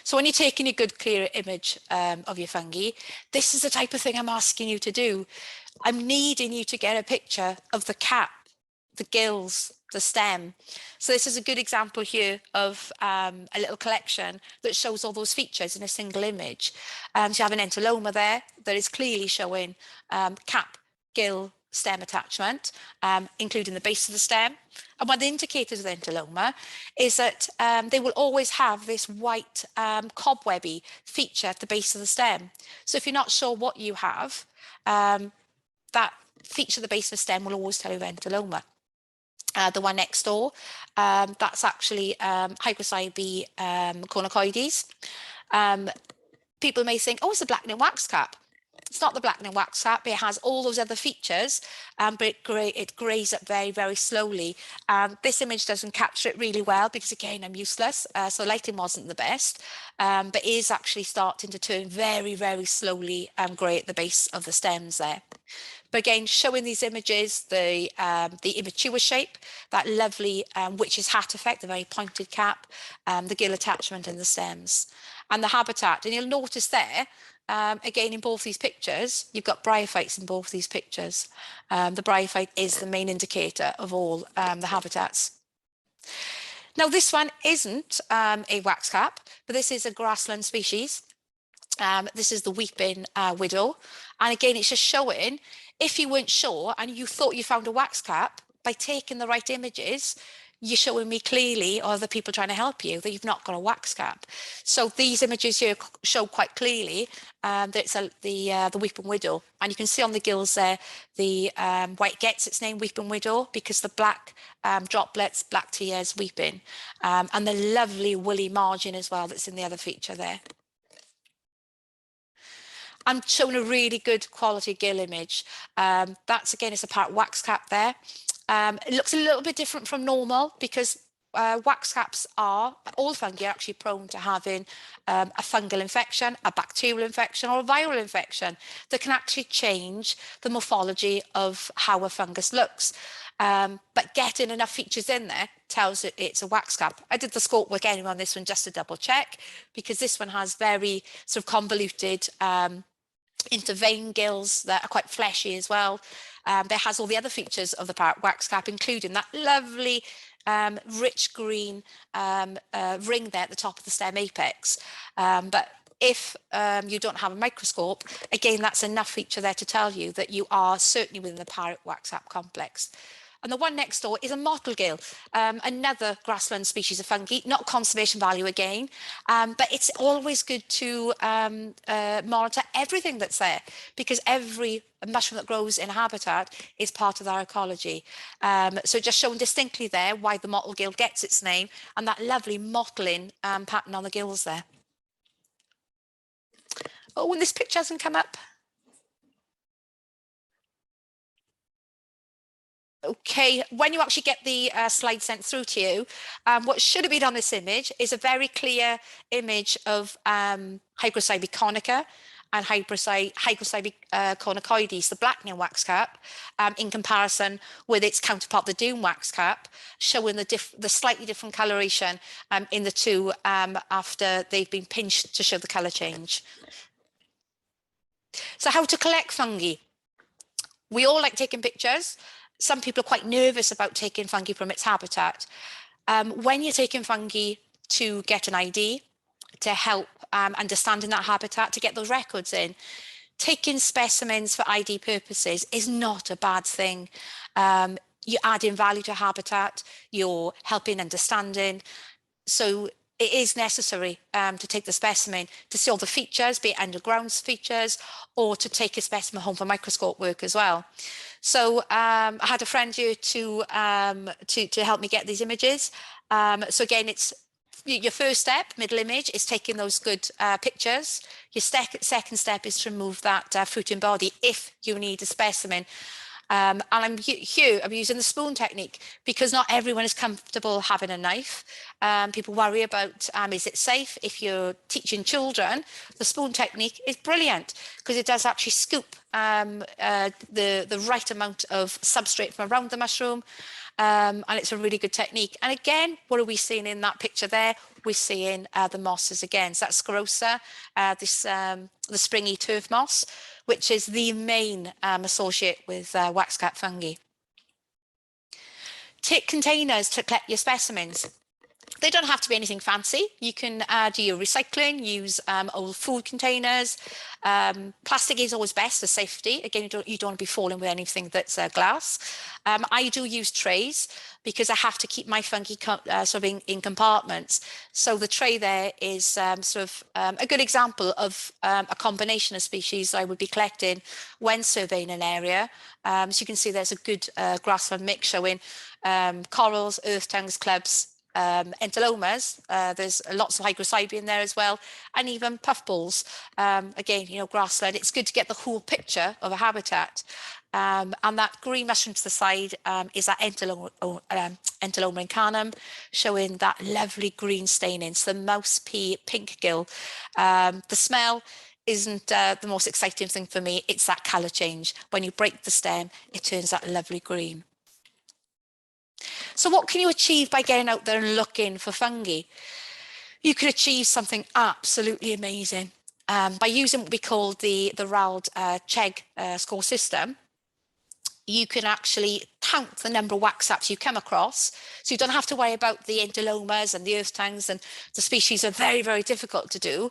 So when you're taking a good clear image of your fungi, this is the type of thing I'm asking you to do. I'm needing you to get a picture of the cap, the gills, the stem. So this is a good example here of a little collection that shows all those features in a single image. So you have an entoloma there that is clearly showing cap, gill, stem attachment, including the base of the stem. And one of the indicators of the entoloma is that they will always have this white cobwebby feature at the base of the stem. So if you're not sure what you have, that feature at the base of the stem will always tell you entoloma. The one next door, that's actually Hygrocybe cornicoides. People may think, oh, it's a blackening waxcap. It's not the blackening waxcap. It has all those other features, but it greys up very, very slowly. This image doesn't capture it really well because, again, I'm useless. So lighting wasn't the best, but is actually starting to turn very, very slowly grey at the base of the stems there. But again, showing these images, the immature shape, that lovely witch's hat effect, the very pointed cap, the gill attachment and the stems, and the habitat. And you'll notice there, again, in both these pictures, you've got bryophytes in both these pictures. The bryophyte is the main indicator of all the habitats. Now, this one isn't a waxcap, but this is a grassland species. This is the weeping widow. And again, it's just showing, if you weren't sure and you thought you found a waxcap, by taking the right images, you're showing me clearly, or other people trying to help you, that you've not got a waxcap. So these images here show quite clearly that it's the weeping widow. And you can see on the gills there, why it gets its name weeping widow, because the black droplets, black tears, weeping. And the lovely woolly margin as well that's in the other feature there. I'm showing a really good quality gill image. That's, again, it's a part waxcap there. It looks a little bit different from normal because waxcaps all fungi are actually prone to having a fungal infection, a bacterial infection, or a viral infection that can actually change the morphology of how a fungus looks. But getting enough features in there tells it it's a waxcap. I did the scope work anyway on this one just to double check, because this one has very sort of convoluted intervein gills that are quite fleshy as well. There has all the other features of the parrot waxcap, including that lovely rich green ring there at the top of the stem apex. But if you don't have a microscope, again, that's enough feature there to tell you that you are certainly within the parrot waxcap complex. And the one next door is a mottle gill, another grassland species of fungi, not conservation value again, but it's always good to monitor everything that's there, because every mushroom that grows in a habitat is part of our ecology. So just showing distinctly there why the mottle gill gets its name, and that lovely mottling pattern on the gills there. Oh, and this picture hasn't come up. Okay, when you actually get the slide sent through to you, what should have been on this image is a very clear image of Hygrocybe conica and Hygrocybe cornicoides, the blackening waxcap, in comparison with its counterpart, the doom waxcap, showing the slightly different coloration in the two after they've been pinched to show the colour change. So how to collect fungi? We all like taking pictures. Some people are quite nervous about taking fungi from its habitat. When you're taking fungi to get an ID, to help understanding that habitat, to get those records in, taking specimens for ID purposes is not a bad thing. you're adding value to habitat, you're helping understanding. So it is necessary to take the specimen to see all the features, be it underground features, or to take a specimen home for microscope work as well. So I had a friend here to help me get these images. So again, it's your first step, middle image, is taking those good pictures. Your second step is to remove that fruiting body if you need a specimen. And I'm using the spoon technique because not everyone is comfortable having a knife. People worry about, is it safe? If you're teaching children, the spoon technique is brilliant because it does actually scoop the right amount of substrate from around the mushroom. And it's a really good technique. And again, what are we seeing in that picture there? We're seeing the mosses again. So that's sclerosa, the springy turf moss, which is the main associate with waxcap fungi. Take containers to collect your specimens. They don't have to be anything fancy. You can do your recycling, use old food containers. Plastic is always best for safety. Again, you don't want to be falling with anything that's glass. I do use trays because I have to keep my fungi sort of in compartments. So the tray there is a good example of a combination of species I would be collecting when surveying an area. So you can see there's a good grassland mix showing corals, earth tongues, clubs, entelomas. There's lots of hygrocybe in there as well, and even puffballs. Again, grassland. It's good to get the whole picture of a habitat. And that green mushroom to the side is that Enteloma incanum, showing that lovely green staining. So the mouse pea pink gill. The smell isn't the most exciting thing for me. It's that colour change. When you break the stem, it turns that lovely green. So what can you achieve by getting out there and looking for fungi? You can achieve something absolutely amazing by using what we call the RALD CHEG score system. You can actually count the number of waxcaps you come across. So you don't have to worry about the entelomas and the earth tongues, and the species are very, very difficult to do.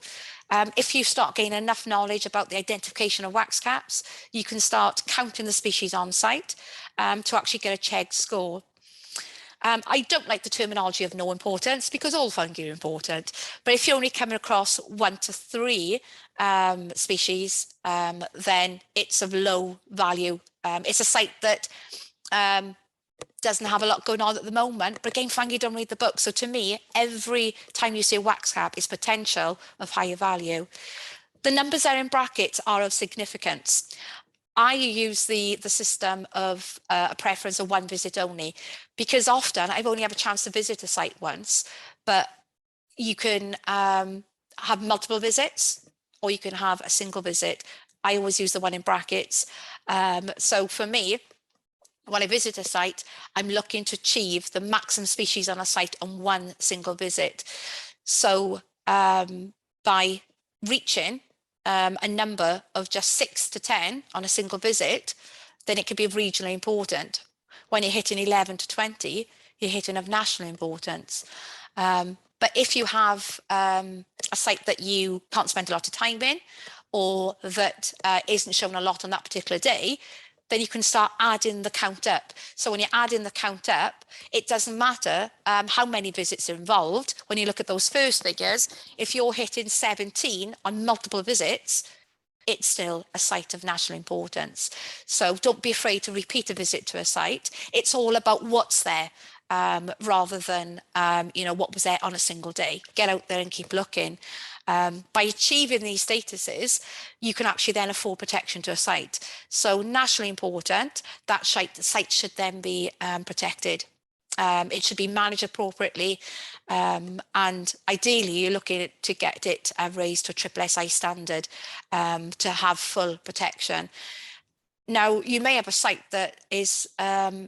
If you start gaining enough knowledge about the identification of waxcaps, you can start counting the species on site to actually get a CHEG score. I don't like the terminology of no importance because all fungi are important. But if you're only coming across 1 to 3 species, then it's of low value. It's a site that doesn't have a lot going on at the moment. But again, fungi don't read the book. So to me, every time you see a waxcap is potential of higher value. The numbers there in brackets are of significance. I use the system of a preference of 1 visit only, because often I've only have a chance to visit a site once, but you can have multiple visits or you can have a single visit. I always use the 1 in brackets. So for me, when I visit a site, I'm looking to achieve the maximum species on a site on 1 single visit. So by reaching a number of just 6 to 10 on a single visit, then it could be regionally important. When you're hitting 11 to 20, you're hitting of national importance. But if you have a site that you can't spend a lot of time in, or that isn't shown a lot on that particular day, then you can start adding the count up. So when you're adding the count up, it doesn't matter how many visits are involved. When you look at those first figures, if you're hitting 17 on multiple visits, it's still a site of national importance. So don't be afraid to repeat a visit to a site. It's all about what's there rather than, what was there on a single day. Get out there and keep looking. By achieving these statuses, you can actually then afford protection to a site. So nationally important, that site should then be protected. It should be managed appropriately, and ideally you're looking to get it raised to a triple SI standard to have full protection. Now, you may have a site that is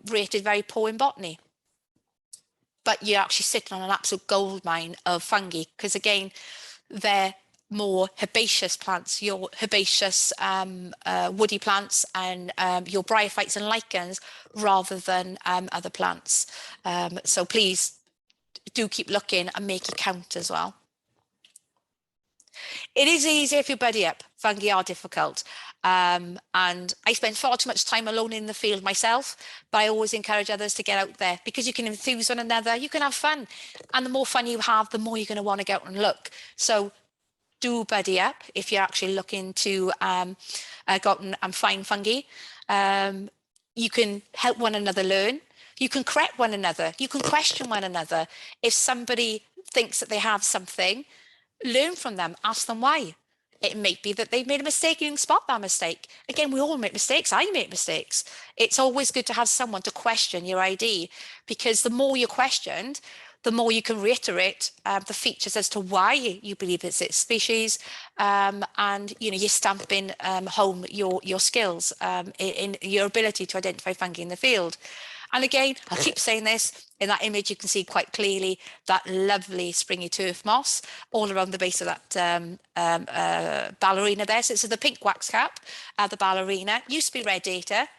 rated very poor in botany, but you're actually sitting on an absolute gold mine of fungi, because again, they're more herbaceous plants, your herbaceous woody plants, and your bryophytes and lichens rather than other plants. So please do keep looking and make it count as well. It is easy if you buddy up. Fungi are difficult. And I spend far too much time alone in the field myself, but I always encourage others to get out there because you can enthuse one another, you can have fun. And the more fun you have, the more you're going to want to go out and look. So do buddy up if you're actually looking to go out and find fungi. You can help one another learn. You can correct one another. You can question one another. If somebody thinks that they have something, learn from them, ask them why. It may be that they've made a mistake, you can spot that mistake. Again, we all make mistakes. I make mistakes. It's always good to have someone to question your ID, because the more you're questioned, the more you can reiterate the features as to why you believe it's its species, and you're stamping home your skills in your ability to identify fungi in the field. And again, I'll keep saying this, in that image you can see quite clearly that lovely springy turf moss all around the base of that ballerina there. So this is the pink waxcap, the ballerina. Used to be red data,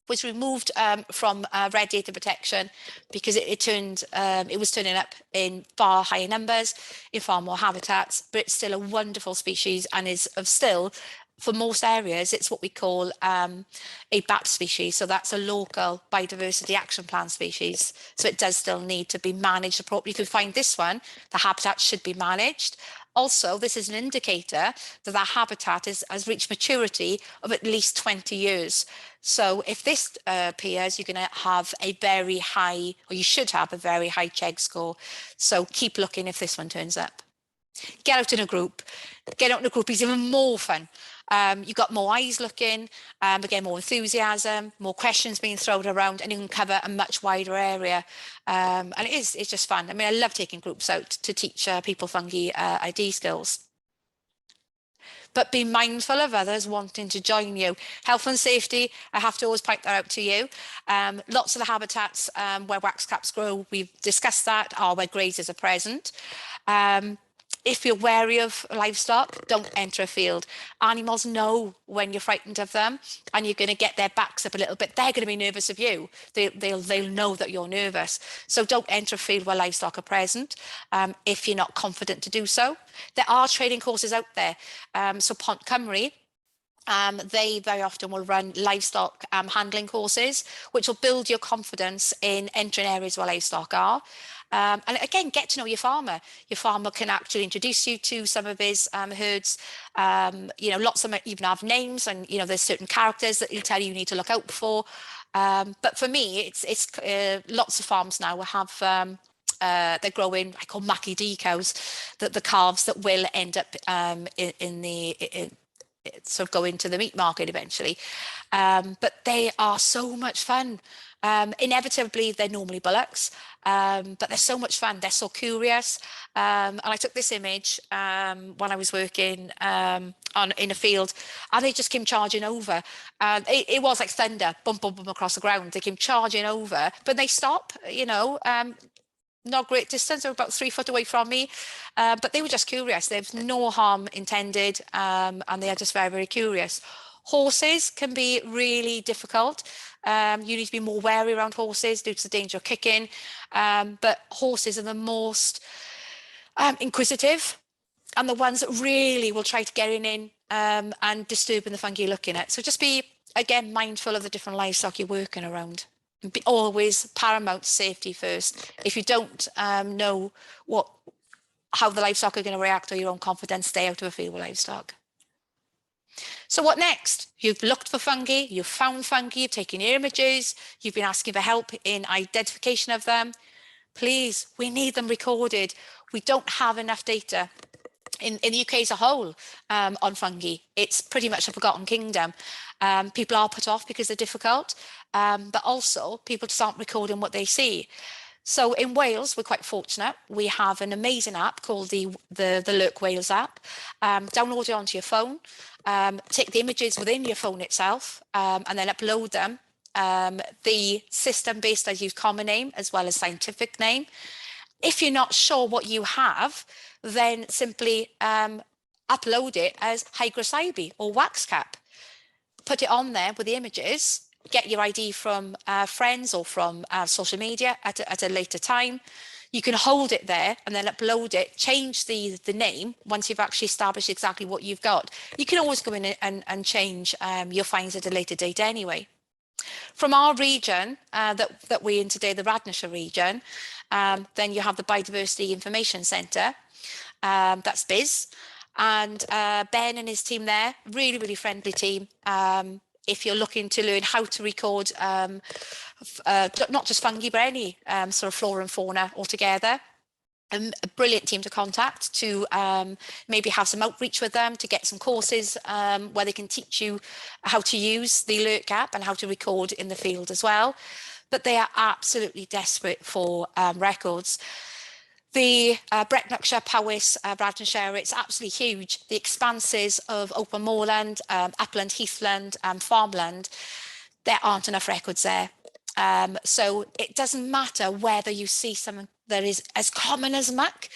was removed from red data protection because it was turning up in far higher numbers, in far more habitats, but it's still a wonderful species and is still, for most areas, it's what we call a BAP species. So that's a local biodiversity action plan species. So it does still need to be managed appropriately. You can find this one, the habitat should be managed. Also, this is an indicator that that habitat has reached maturity of at least 20 years. So if this appears, you're going to have a very high, or you should have a very high CHEG score. So keep looking if this one turns up. Get out in a group. Get out in a group is even more fun. You've got more eyes looking, again, more enthusiasm, more questions being thrown around, and you can cover a much wider area. And it's just fun. I mean, I love taking groups out to teach people fungi ID skills. But be mindful of others wanting to join you. Health and safety, I have to always point that out to you. Lots of the habitats where waxcaps grow, we've discussed that, are where grazers are present. If you're wary of livestock, don't enter a field. Animals know when you're frightened of them, and you're going to get their backs up a little bit. They're going to be nervous of you. They'll know that you're nervous. So don't enter a field where livestock are present if you're not confident to do so. There are training courses out there. So Pont Cymru, they very often will run livestock handling courses, which will build your confidence in entering areas where livestock are. And again, get to know your farmer. Your farmer can actually introduce you to some of his herds. Lots of them even have names, and there's certain characters that he'll tell you need to look out for. But for me, it's lots of farms now have they're growing, I call Mackie D cows, the calves that will end up sort of go into the meat market eventually. But they are so much fun. Inevitably, they're normally bullocks, but they're so much fun. They're so curious. And I took this image when I was working in a field, and they just came charging over. It was like thunder, bump, bump, bump across the ground. They came charging over, but they stop, not great distance, they were about 3 foot away from me, but they were just curious. There's no harm intended, and they are just very, very curious. Horses can be really difficult. You need to be more wary around horses due to the danger of kicking, but horses are the most inquisitive, and the ones that really will try to get in and disturbing the fungi you're looking at. So just be, again, mindful of the different livestock you're working around. Be always paramount safety first. If you don't know how the livestock are going to react, or your own confidence, stay out of a field with livestock. So what next? You've looked for fungi, you've found fungi, you've taken your images, you've been asking for help in identification of them. Please, we need them recorded. We don't have enough data. In the UK as a whole on fungi, it's pretty much a forgotten kingdom. People are put off because they're difficult, but also people just aren't recording what they see. So in Wales, we're quite fortunate. We have an amazing app called the Lurk Wales app. Download it onto your phone, take the images within your phone itself, and then upload them. The system-based does use common name as well as scientific name. If you're not sure what you have, then simply upload it as hygroscybe or waxcap. Put it on there with the images, get your ID from friends or from social media at a later time. You can hold it there and then upload it, change the name once you've actually established exactly what you've got. You can always go in and change your finds at a later date anyway. From our region that we're in today, the Radnorshire region, then you have the Biodiversity Information Centre, that's Biz, and Ben and his team there, really, really friendly team. If you're looking to learn how to record not just fungi, but any sort of flora and fauna altogether, a brilliant team to contact to maybe have some outreach with them to get some courses where they can teach you how to use the alert gap and how to record in the field as well. But they are absolutely desperate for records. The Brecknockshire, Powys, Radnorshire, it's absolutely huge. The expanses of open moorland, upland, heathland, farmland, there aren't enough records there. So it doesn't matter whether you see something that is as common as muck.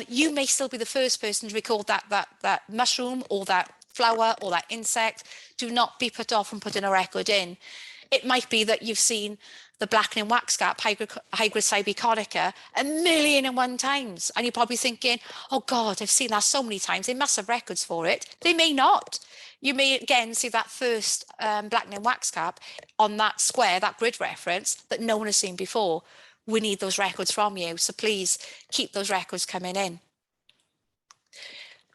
You may still be the first person to record that mushroom or that flower or that insect. Do not be put off from putting a record in. It might be that you've seen the blackening waxcap, Hygrocybe conica, 1,000,001 times. And you're probably thinking, oh God, I've seen that so many times. They must have records for it. They may not. You may again see that first blackening waxcap on that square, that grid reference that no one has seen before. We need those records from you. So please keep those records coming in.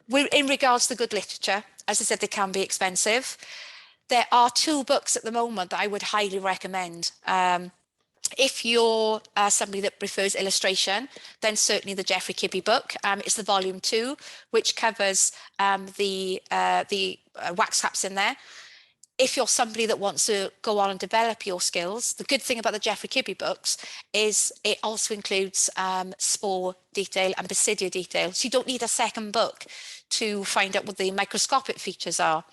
In regards to good literature, as I said, they can be expensive. There are 2 books at the moment that I would highly recommend. If you're somebody that prefers illustration, then certainly the Geoffrey Kibbe book. It's the volume 2, which covers the wax caps in there. If you're somebody that wants to go on and develop your skills, the good thing about the Geoffrey Kibbe books is it also includes spore detail and basidia detail. So you don't need a second book to find out what the microscopic features are.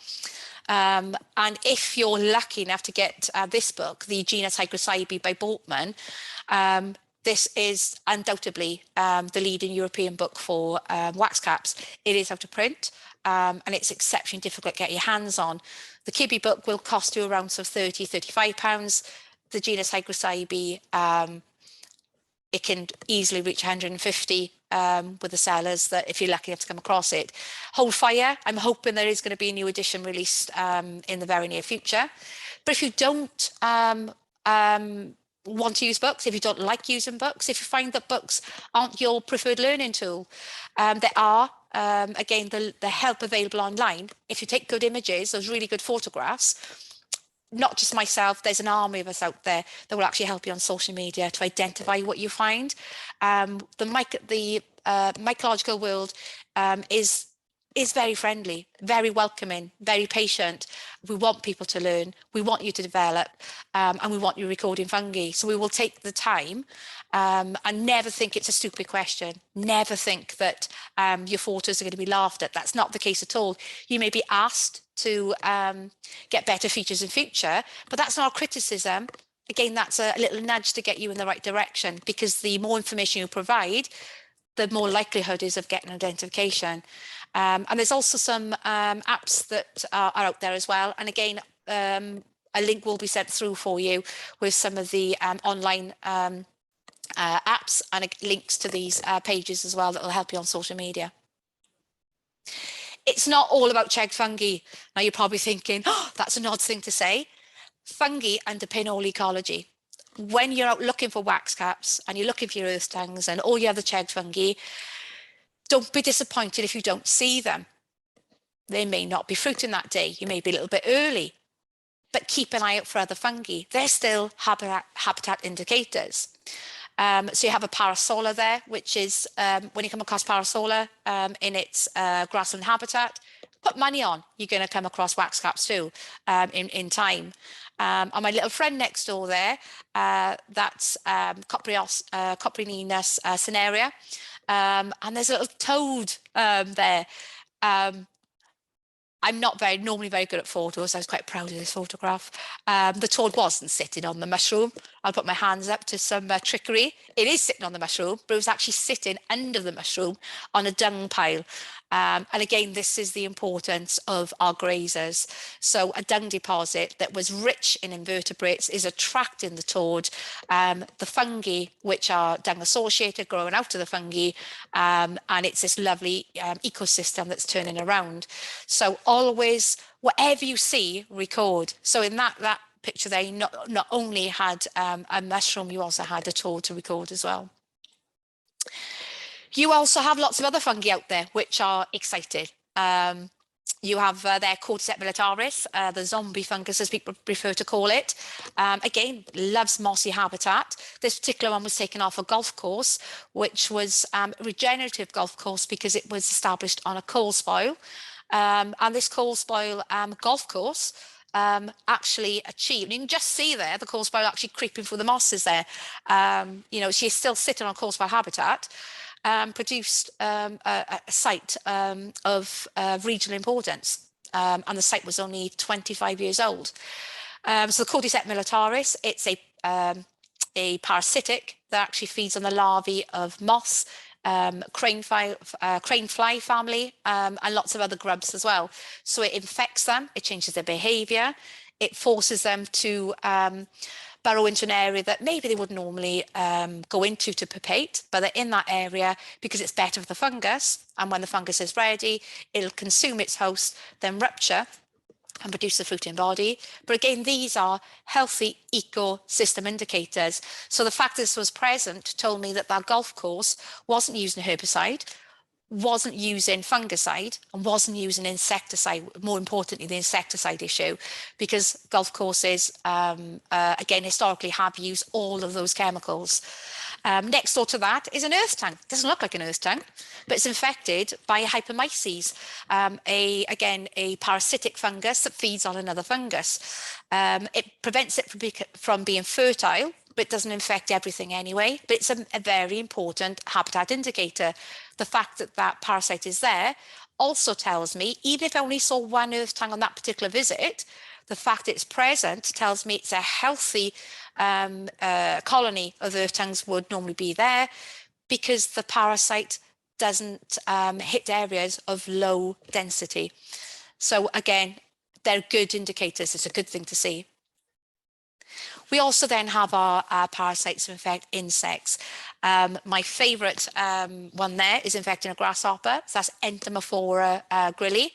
And if you're lucky enough to get this book, the Genus Hygrocybe by Boltman, this is undoubtedly the leading European book for wax caps. It is out of print and it's exceptionally difficult to get your hands on. The Kibbe book will cost you around sort of £30, £35. The Genus Hygrocybe, it can easily reach 150 with the sellers that if you're lucky enough to come across it. Hold fire. I'm hoping there is going to be a new edition released in the very near future. But if you don't want to use books, if you don't like using books, if you find that books aren't your preferred learning tool, there are, again, the help available online. If you take good images, those really good photographs, not just myself, there's an army of us out there that will actually help you on social media to identify what you find. The mycological world is very friendly, very welcoming, very patient. We want people to learn, we want you to develop, and we want you recording fungi. So we will take the time and never think it's a stupid question. Never think that your photos are going to be laughed at. That's not the case at all. You may be asked to get better features in future, but that's not a criticism. Again, that's a little nudge to get you in the right direction, because the more information you provide, the more likelihood is of getting identification. And there's also some apps that are out there as well. And again, a link will be sent through for you with some of the online apps and links to these pages as well that will help you on social media. It's not all about chegged fungi. Now you're probably thinking, oh, that's an odd thing to say. Fungi underpin all ecology. When you're out looking for wax caps and you're looking for your earth tongues and all your other chegged fungi, don't be disappointed if you don't see them. They may not be fruiting that day. You may be a little bit early, but keep an eye out for other fungi. They're still habitat indicators. So you have a parasola there, which is when you come across parasola in its grassland habitat, put money on you're going to come across wax caps too in time. And my little friend next door there, that's Coprinenus cinerea, and there's a little toad there. I'm not normally very good at photos. I was quite proud of this photograph. The toad wasn't sitting on the mushroom. I'll put my hands up to some trickery. It is sitting on the mushroom, but it was actually sitting under the mushroom on a dung pile. And again, this is the importance of our grazers. So a dung deposit that was rich in invertebrates is attracting the toad. The fungi, which are dung associated, growing out of the fungi, and it's this lovely ecosystem that's turning around. So always, whatever you see, record. So in that picture there, you not only had a mushroom, you also had a toad to record as well. You also have lots of other fungi out there which are excited. You have their Cordyceps militaris, the zombie fungus as people prefer to call it. Again, loves mossy habitat. This particular one was taken off a golf course, which was a regenerative golf course because it was established on a coal spoil. And this coal spoil golf course actually achieved, you can just see there the coal spoil actually creeping through the mosses there. You know, she's still sitting on coal spoil habitat. Produced a site of regional importance, and the site was only 25 years old. So the Cordyceps militaris, it's a parasitic that actually feeds on the larvae of moss, crane fly family, and lots of other grubs as well. So it infects them, it changes their behaviour, it forces them to burrow into an area that maybe they would normally go into to pupate, but they're in that area because it's better for the fungus. And when the fungus is ready, it'll consume its host, then rupture and produce the fruiting body. But again, these are healthy ecosystem indicators. So the fact this was present told me that that golf course wasn't using a herbicide, wasn't using fungicide, and wasn't using insecticide, more importantly the insecticide issue, because golf courses again historically have used all of those chemicals. Next door to that is an earth tongue. Doesn't look like an earth tongue, but it's infected by hypermyces, again a parasitic fungus that feeds on another fungus. It prevents it from being fertile, but it doesn't infect everything anyway. But it's a very important habitat indicator. The fact that that parasite is there also tells me, even if I only saw one earth tongue on that particular visit, the fact it's present tells me it's a healthy colony of earth tongues would normally be there, because the parasite doesn't hit areas of low density. So again, they're good indicators. It's a good thing to see. We also then have our parasites that infect insects. My favourite one there is infecting a grasshopper. So that's Entomophora grilli.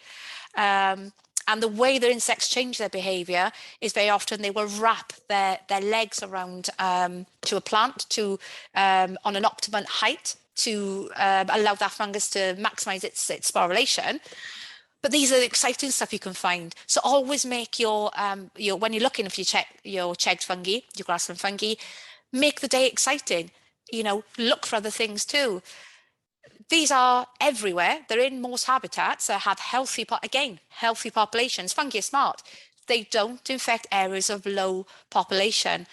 And the way that insects change their behaviour is very often they will wrap their legs around to a plant to on an optimum height to allow that fungus to maximise its sporulation. But these are the exciting stuff you can find. So always make your when you're looking, if you check your chegged fungi, your grassland fungi, make the day exciting. You know, look for other things too. These are everywhere. They're in most habitats that have healthy populations. Fungi are smart. They don't infect areas of low population.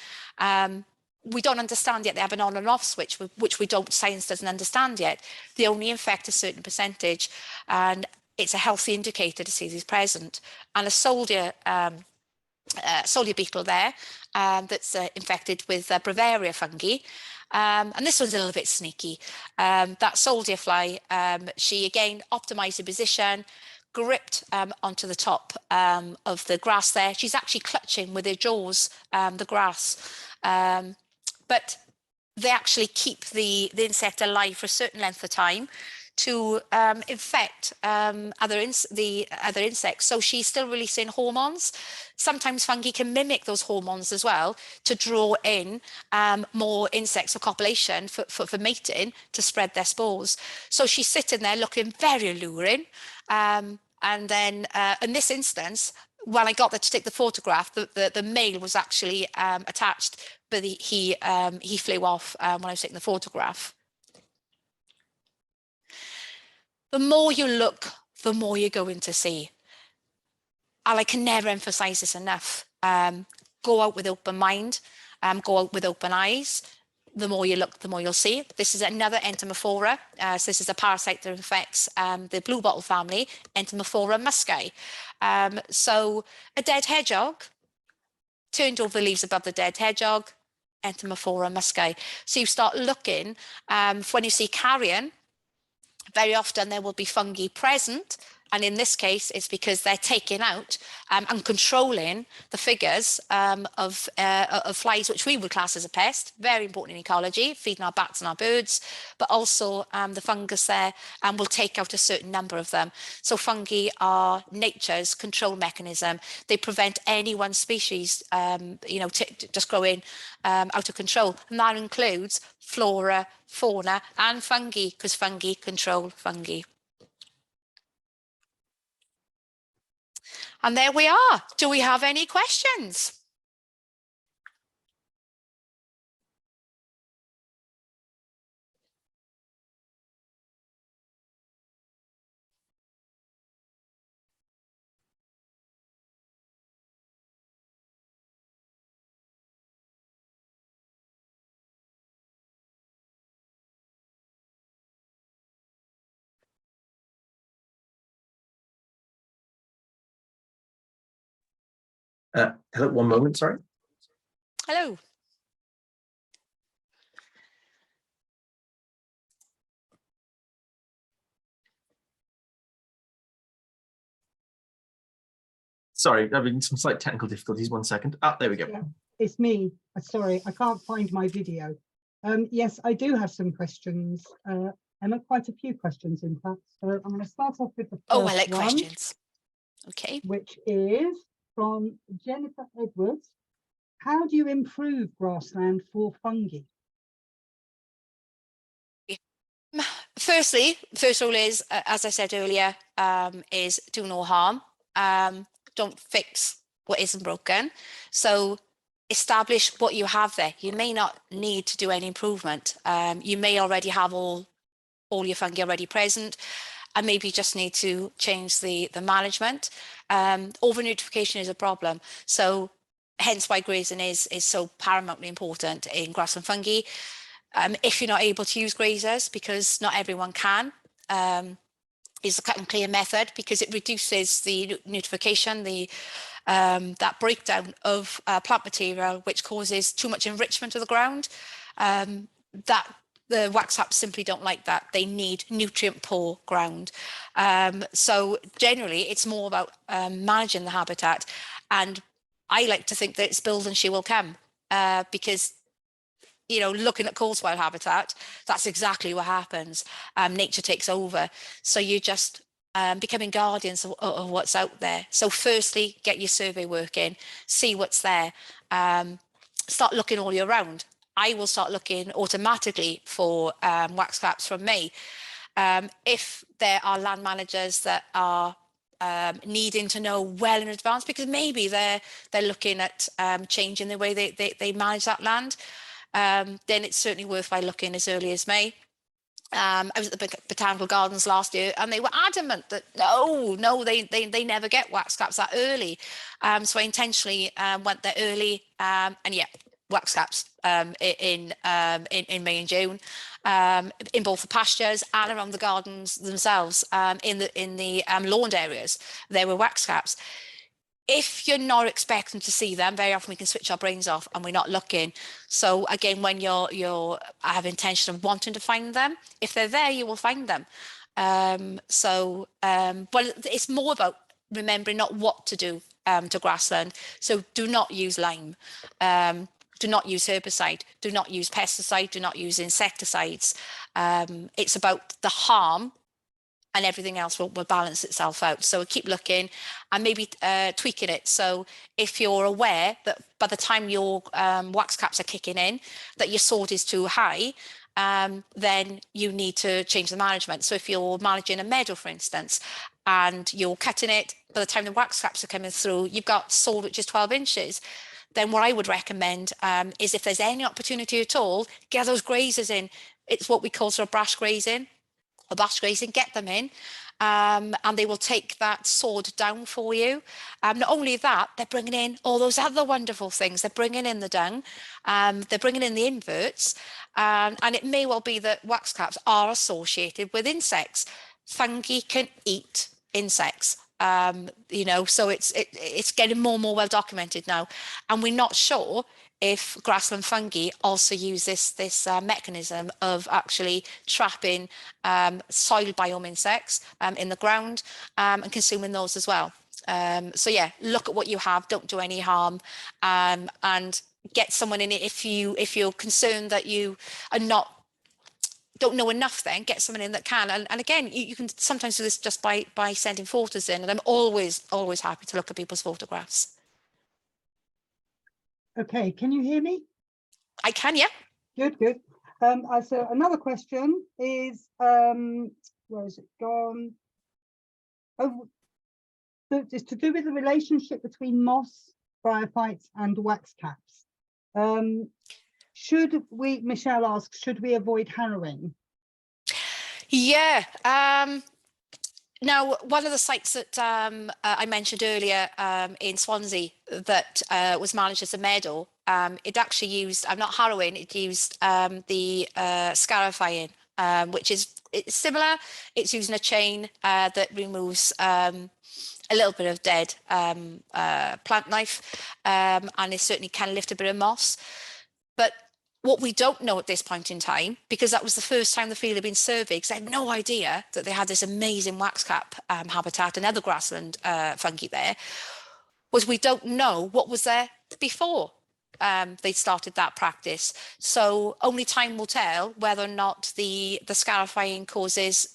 We don't understand yet. They have an on and off switch, which science doesn't understand yet. They only infect a certain percentage, and it's a healthy indicator to see these present. And a soldier beetle there that's infected with Bravaria fungi. And this one's a little bit sneaky. That soldier fly, she again optimized the position, gripped onto the top of the grass there. She's actually clutching with her jaws the grass. But they actually keep the insect alive for a certain length of time to infect the other insects. So she's still releasing hormones. Sometimes fungi can mimic those hormones as well to draw in more insects or copulation for mating to spread their spores. So she's sitting there looking very alluring. And then in this instance, when I got there to take the photograph, the male was actually attached, but he flew off when I was taking the photograph. The more you look, the more you're going to see. And I can never emphasize this enough. Go out with open mind, go out with open eyes. The more you look, the more you'll see. This is another Entomophora. So this is a parasite that infects the bluebottle family, Entomophora muscae. So a dead hedgehog, turned over the leaves above the dead hedgehog, Entomophora muscae. So you start looking when you see carrion, very often there will be fungi present. And in this case, it's because they're taking out and controlling the figures of flies, which we would class as a pest. Very important in ecology, feeding our bats and our birds, but also the fungus there will take out a certain number of them. So fungi are nature's control mechanism. They prevent any one species, just growing out of control. And that includes flora, fauna, and fungi, because fungi control fungi. And there we are. Do we have any questions? Hello, one moment, sorry. Hello. Sorry, having some slight technical difficulties. 1 second. Ah, there we go. Yeah, it's me. Sorry, I can't find my video. Yes, I do have some questions, and quite a few questions, in fact. So I'm going to start off with the first I like one, questions. Okay. which is from Jennifer Edwards. How do you improve grassland for fungi? First rule is, as I said earlier, is do no harm. Don't fix what isn't broken. So establish what you have there. You may not need to do any improvement. You may already have all your fungi already present, and maybe just need to change the management. Over notification is a problem. So hence why grazing is so paramountly important in grassland fungi. If you're not able to use grazers, because not everyone can, is the cut and clear method, because it reduces the notification, that breakdown of plant material, which causes too much enrichment of the ground. That the waxcaps simply don't like that. They need nutrient poor ground. So generally, it's more about managing the habitat. And I like to think that it's build and she will come, because looking at cold swell habitat, that's exactly what happens. Nature takes over. So you just becoming guardians of what's out there. So firstly, get your survey working, see what's there. Start looking all year round. I will start looking automatically for waxcaps from May. If there are land managers that are needing to know well in advance, because maybe they're looking at changing the way they manage that land, then it's certainly worthwhile looking as early as May. I was at the Botanical Gardens last year, and they were adamant that no, they never get waxcaps that early. So I intentionally went there early, and yeah, waxcaps in May and June, in both the pastures and around the gardens themselves. In the lawned areas, there were waxcaps. If you're not expecting to see them, very often we can switch our brains off and we're not looking. So again, when I have intention of wanting to find them, if they're there, you will find them. But it's more about remembering not what to do to grassland. So do not use lime. Do not use herbicide. Do not use pesticide. Do not use insecticides. It's about the harm, and everything else will balance itself out. So keep looking and maybe tweaking it. So if you're aware that by the time your waxcaps are kicking in, that your sort is too high, then you need to change the management. So if you're managing a meadow, for instance, and you're cutting it, by the time the waxcaps are coming through, you've got sort which is 12 inches. Then what I would recommend is, if there's any opportunity at all, get those grazers in. It's what we call sort of brash grazing. Or bush grazing, get them in, and they will take that sword down for you. Not only that, they're bringing in all those other wonderful things. They're bringing in the dung, they're bringing in the inverts, and it may well be that waxcaps are associated with insects. Fungi can eat insects, so it's getting more and more well documented now, and we're not sure if grassland fungi also use this mechanism of actually trapping soil biome insects in the ground and consuming those as well. So yeah, look at what you have, don't do any harm, and get someone in it if you're concerned that you are don't know enough. Then get someone in that can, and again, you can sometimes do this just by sending photos in, and I'm always happy to look at people's photographs. Okay, can you hear me? I can, yeah. Good. So another question is, where is it gone? Oh, it's to do with the relationship between moss, bryophytes, and waxcaps. Should we, Michelle asks, should we avoid harrowing? Yeah. Now, one of the sites that I mentioned earlier in Swansea that was managed as a meadow, it actually used, I'm not harrowing, it used the scarifying, which is it's similar. It's using a chain that removes a little bit of dead plant life, and it certainly can lift a bit of moss. But what we don't know at this point in time, because that was the first time the field had been surveyed, because I had no idea that they had this amazing waxcap habitat and other grassland fungi there, was we don't know what was there before they started that practice. So only time will tell whether or not the scarifying causes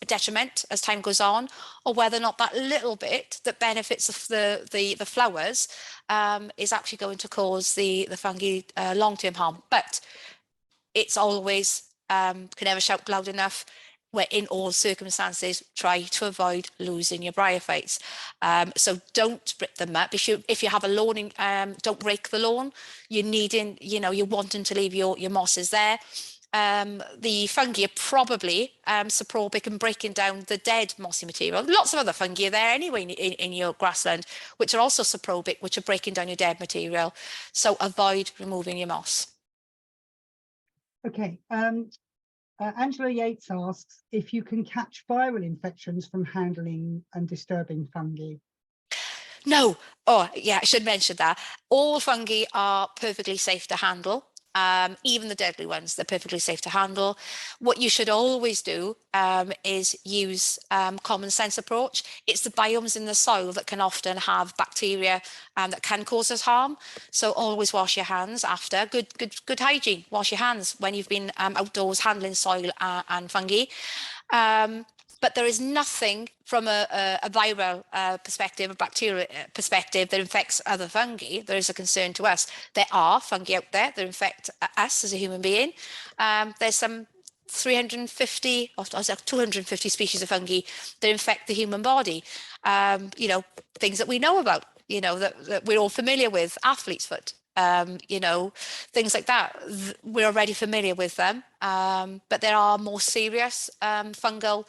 detriment as time goes on, or whether or not that little bit that benefits the flowers is actually going to cause the fungi long-term harm. But it's always can never shout loud enough, where in all circumstances try to avoid losing your bryophytes. So don't rip them up. If you have a lawn, don't rake the lawn. You're needing, you're wanting to leave your mosses there. The fungi are probably saprobic and breaking down the dead mossy material. Lots of other fungi are there anyway in your grassland, which are also saprobic, which are breaking down your dead material. So avoid removing your moss. Okay. Angela Yates asks if you can catch viral infections from handling and disturbing fungi. No. Oh, yeah, I should mention that. All fungi are perfectly safe to handle. Even the deadly ones, they're perfectly safe to handle. What you should always do is use common sense approach. It's the biomes in the soil that can often have bacteria that can cause us harm. So always wash your hands after. Good hygiene. Wash your hands when you've been outdoors handling soil and fungi. But there is nothing from a viral perspective, a bacterial perspective that infects other fungi. There is a concern to us. There are fungi out there that infect us as a human being. There's some 350 or 250 species of fungi that infect the human body. Things that we know about, that we're all familiar with, athlete's foot. Things like that. We're already familiar with them, but there are more serious fungal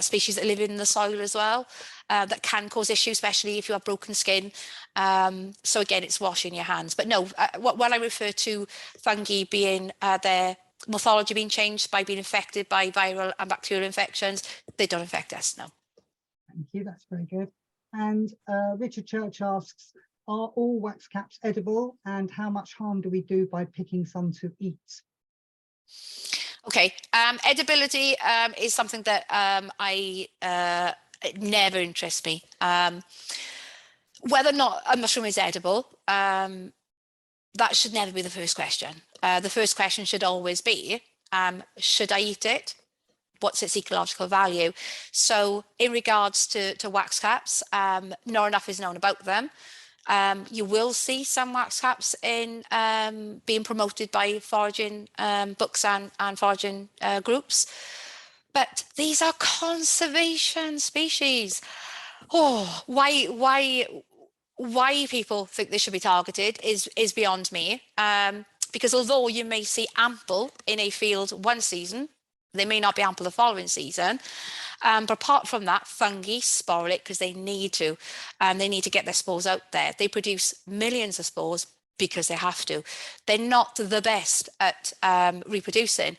species that live in the soil as well that can cause issues, especially if you have broken skin. So again, it's washing your hands. But no, when I refer to fungi being their morphology being changed by being infected by viral and bacterial infections, they don't infect us, no. Thank you, that's very good. And Richard Church asks, are all wax caps edible, and how much harm do we do by picking some to eat? Okay, edibility is something that it never interests me. Whether or not a mushroom is edible, that should never be the first question. The first question should always be, should I eat it? What's its ecological value? So in regards to wax caps, not enough is known about them. You will see some wax caps in being promoted by foraging books and foraging groups, but these are conservation species. Oh, why people think they should be targeted is beyond me. Because although you may see ample in a field one season, they may not be ample the following season. But apart from that, fungi sporulate because they need to get their spores out there. They produce millions of spores because they have to. They're not the best at reproducing.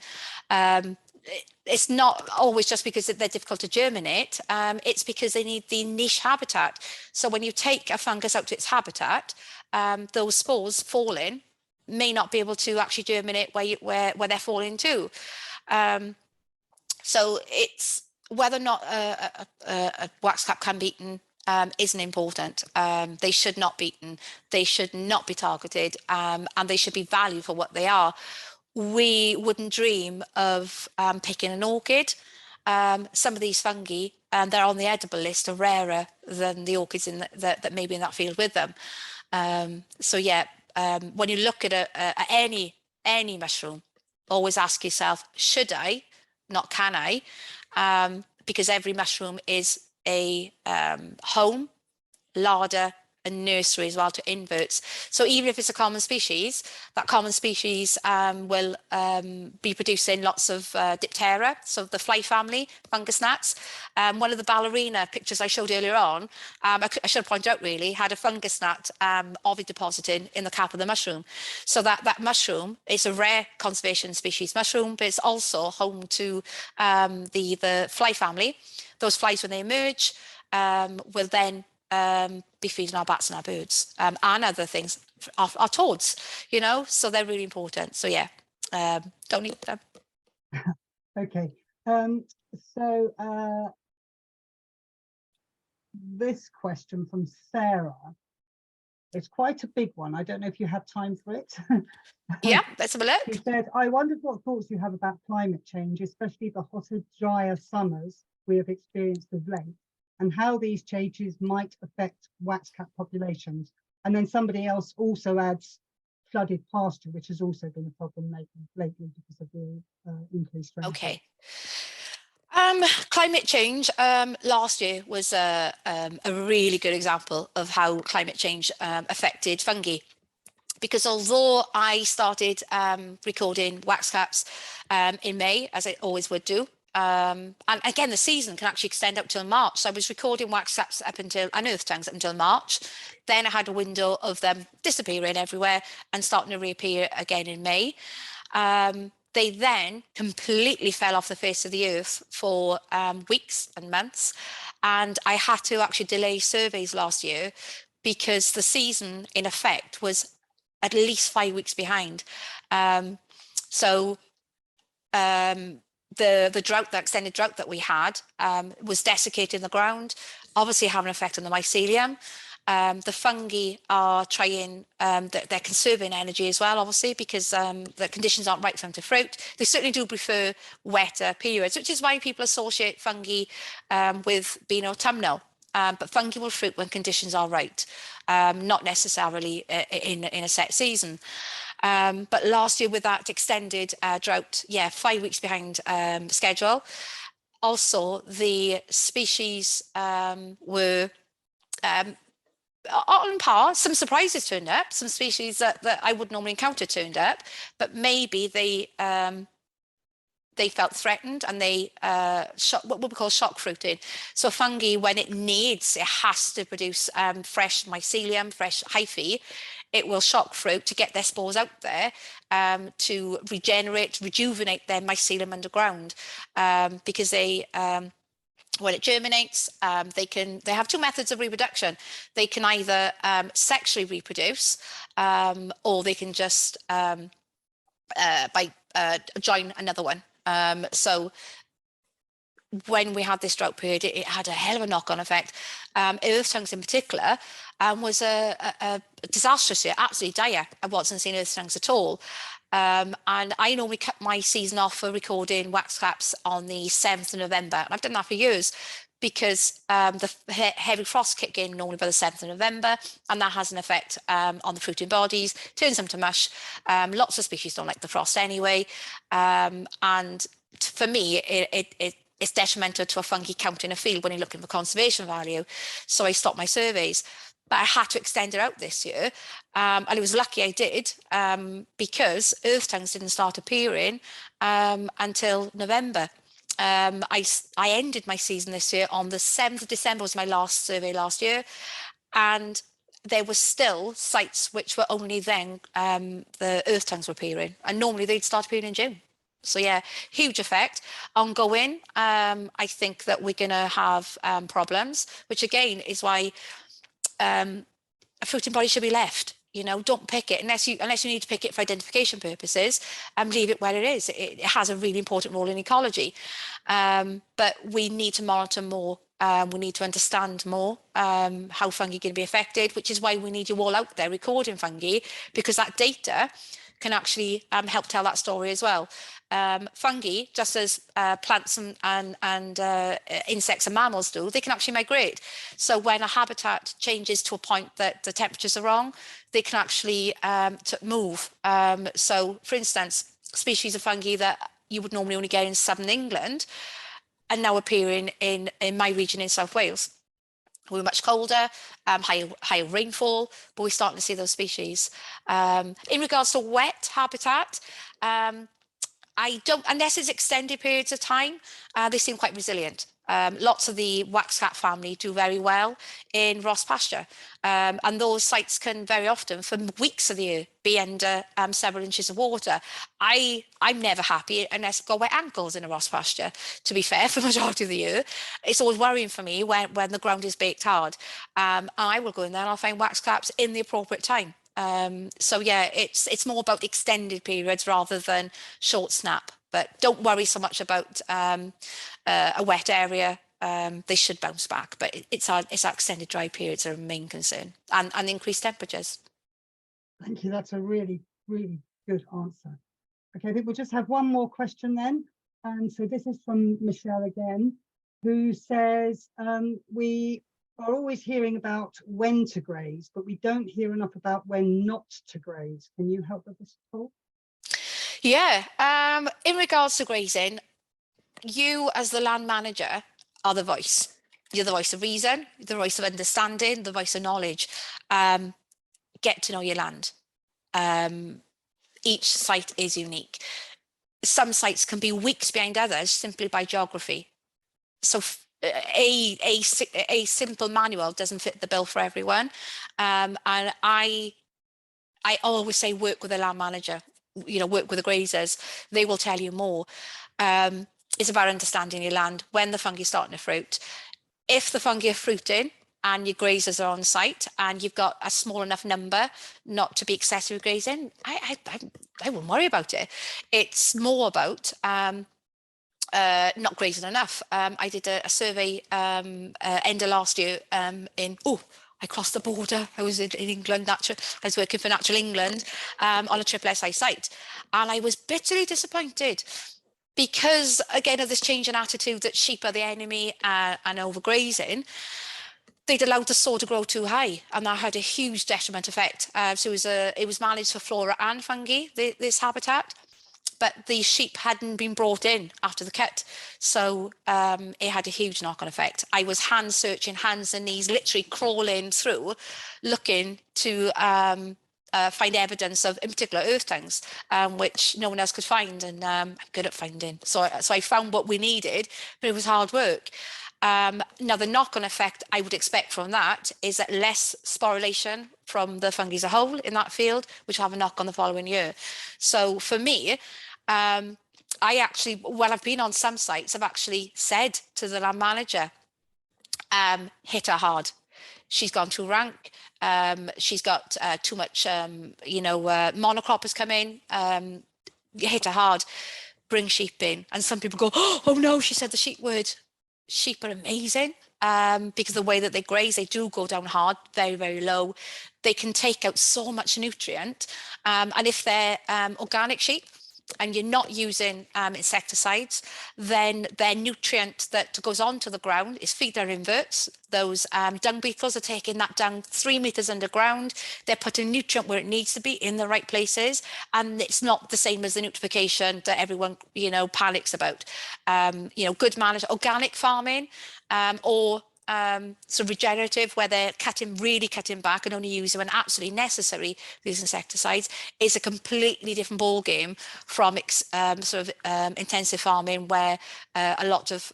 it's not always just because they're difficult to germinate. It's because they need the niche habitat. So when you take a fungus out to its habitat, those spores falling may not be able to actually germinate where they're falling to. So it's whether or not a waxcap can be eaten isn't important. They should not be eaten. They should not be targeted, and they should be valued for what they are. We wouldn't dream of picking an orchid. Some of these fungi, they're on the edible list, are rarer than the orchids that may be in that field with them. So yeah, when you look at any mushroom, always ask yourself, should I, not can I? Because every mushroom is a home, larder, and nursery as well to inverts. So even if it's a common species, that common species will be producing lots of Diptera, so the fly family, fungus gnats. One of the ballerina pictures I showed earlier on, I should point out really, had a fungus gnat ovid depositing in the cap of the mushroom. So that mushroom is a rare conservation species mushroom, but it's also home to the fly family. Those flies, when they emerge, will then be feeding our bats and our birds and other things, our toads, you know, so they're really important. So yeah, don't eat them. Okay, so this question from Sarah, it's quite a big one. I don't know if you have time for it. Yeah, let's have a look. She said, I wondered what thoughts you have about climate change, especially the hotter, drier summers we have experienced of late, and how these changes might affect waxcap populations. And then somebody else also adds flooded pasture, which has also been a problem lately because of the increased rainfall. Okay. Climate change last year was a really good example of how climate change affected fungi. Because although I started recording waxcaps in May, as I always would do, and again, the season can actually extend up till March. So I was recording waxcaps up until, and earth tongues up until March. Then I had a window of them disappearing everywhere and starting to reappear again in May. They then completely fell off the face of the earth for weeks and months. And I had to actually delay surveys last year because the season in effect was at least 5 weeks behind. The drought, the extended drought that we had was desiccating the ground, obviously having an effect on the mycelium. The fungi are trying, they're conserving energy as well, obviously, because the conditions aren't right for them to fruit. They certainly do prefer wetter periods, which is why people associate fungi with being autumnal. But fungi will fruit when conditions are right, not necessarily in a set season. But last year with that extended drought, yeah, 5 weeks behind schedule. Also, the species were on par. Some surprises turned up, some species that I would normally encounter turned up, but maybe they felt threatened and they what we call shock fruiting. So fungi, when it needs, it has to produce fresh mycelium, fresh hyphae, it will shock fruit to get their spores out there to rejuvenate their mycelium underground, because they when it germinates, they have two methods of reproduction. They can either sexually reproduce, or they can just join another one. So when we had this drought period, it had a hell of a knock-on effect. Earth tongues in particular was a disastrous year, absolutely dire. I wasn't seeing earth tongues at all. And I normally cut my season off for recording waxcaps on the 7th of November. And I've done that for years because the heavy frosts kick in normally by the 7th of November, and that has an effect on the fruiting bodies, turns them to mush. Lots of species don't like the frost anyway. And for me, it's detrimental to a fungi count in a field when you're looking for conservation value. So I stopped my surveys. But I had to extend it out this year. And it was lucky I did, because earth tongues didn't start appearing until November. I ended my season this year on the 7th of December was my last survey last year. And there were still sites which were only then the earth tongues were appearing. And normally they'd start appearing in June. So yeah, huge effect. Ongoing, I think that we're going to have problems, which again is why a fruiting body should be left. You know, don't pick it unless you need to pick it for identification purposes, and leave it where it is. It has a really important role in ecology, but we need to monitor more. We need to understand more how fungi are going to be affected, which is why we need you all out there recording fungi, because that data can actually help tell that story as well. Fungi, just as plants and insects and mammals do, they can actually migrate. So when a habitat changes to a point that the temperatures are wrong, they can actually move. So, for instance, species of fungi that you would normally only get in southern England are now appearing in my region in South Wales. We're much colder, higher rainfall, but we're starting to see those species. In regards to wet habitat, I don't, unless it's extended periods of time, they seem quite resilient. Lots of the waxcap family do very well in Ross pasture. And those sites can very often, for weeks of the year, be under several inches of water. I'm never happy unless I've got wet ankles in a Ross pasture, to be fair, for the majority of the year. It's always worrying for me when the ground is baked hard. I will go in there and I'll find waxcaps in the appropriate time. So yeah, it's more about extended periods rather than short snap. But don't worry so much about a wet area. They should bounce back, but it's our extended dry periods are a main concern, and increased temperatures. Thank you. That's a really, really good answer. Okay, I think we'll just have one more question then. And so this is from Michelle again, who says, we are always hearing about when to graze, but we don't hear enough about when not to graze. Can you help with this at all? Yeah, in regards to grazing, you as the land manager are the voice. You're the voice of reason, the voice of understanding, the voice of knowledge. Get to know your land. Each site is unique. Some sites can be weeks behind others simply by geography. So a simple manual doesn't fit the bill for everyone. And I always say work with a land manager, you know, work with the grazers. They will tell you more. It's about understanding your land, when the fungi are starting to fruit. If the fungi are fruiting and your grazers are on site and you've got a small enough number not to be excessive grazing, I wouldn't worry about it. It's more about not grazing enough. I did a survey end of last year I crossed the border. I was in England, I was working for Natural England on a SSSI site, and I was bitterly disappointed because, again, of this change in attitude that sheep are the enemy and overgrazing. They'd allowed the soil to grow too high, and that had a huge detriment effect. So it was managed for flora and fungi, this habitat, but the sheep hadn't been brought in after the cut. So it had a huge knock-on effect. I was hand searching, hands and knees, literally crawling through, looking to find evidence of, in particular, earth tongues, which no one else could find, and I'm good at finding. So I found what we needed, but it was hard work. Now, the knock-on effect I would expect from that is that less sporulation from the fungi as a whole in that field, which will have a knock on the following year. So for me, I actually, when I've been on some sites, I've actually said to the land manager, hit her hard. She's gone too rank. She's got too much, monocroppers come in. Hit her hard. Bring sheep in. And some people go, oh no, she said the sheep word. Sheep are amazing because the way that they graze, they do go down hard, very, very low. They can take out so much nutrient. And if they're organic sheep, and you're not using insecticides, then their nutrient that goes onto the ground is feeder inverts. Those dung beetles are taking that dung 3 meters underground. They're putting nutrient where it needs to be in the right places. And it's not the same as the nutrification that everyone, panics about. Good management, organic farming, or so regenerative, where they're really cutting back and only using when absolutely necessary these insecticides, is a completely different ball game from intensive farming, where a lot of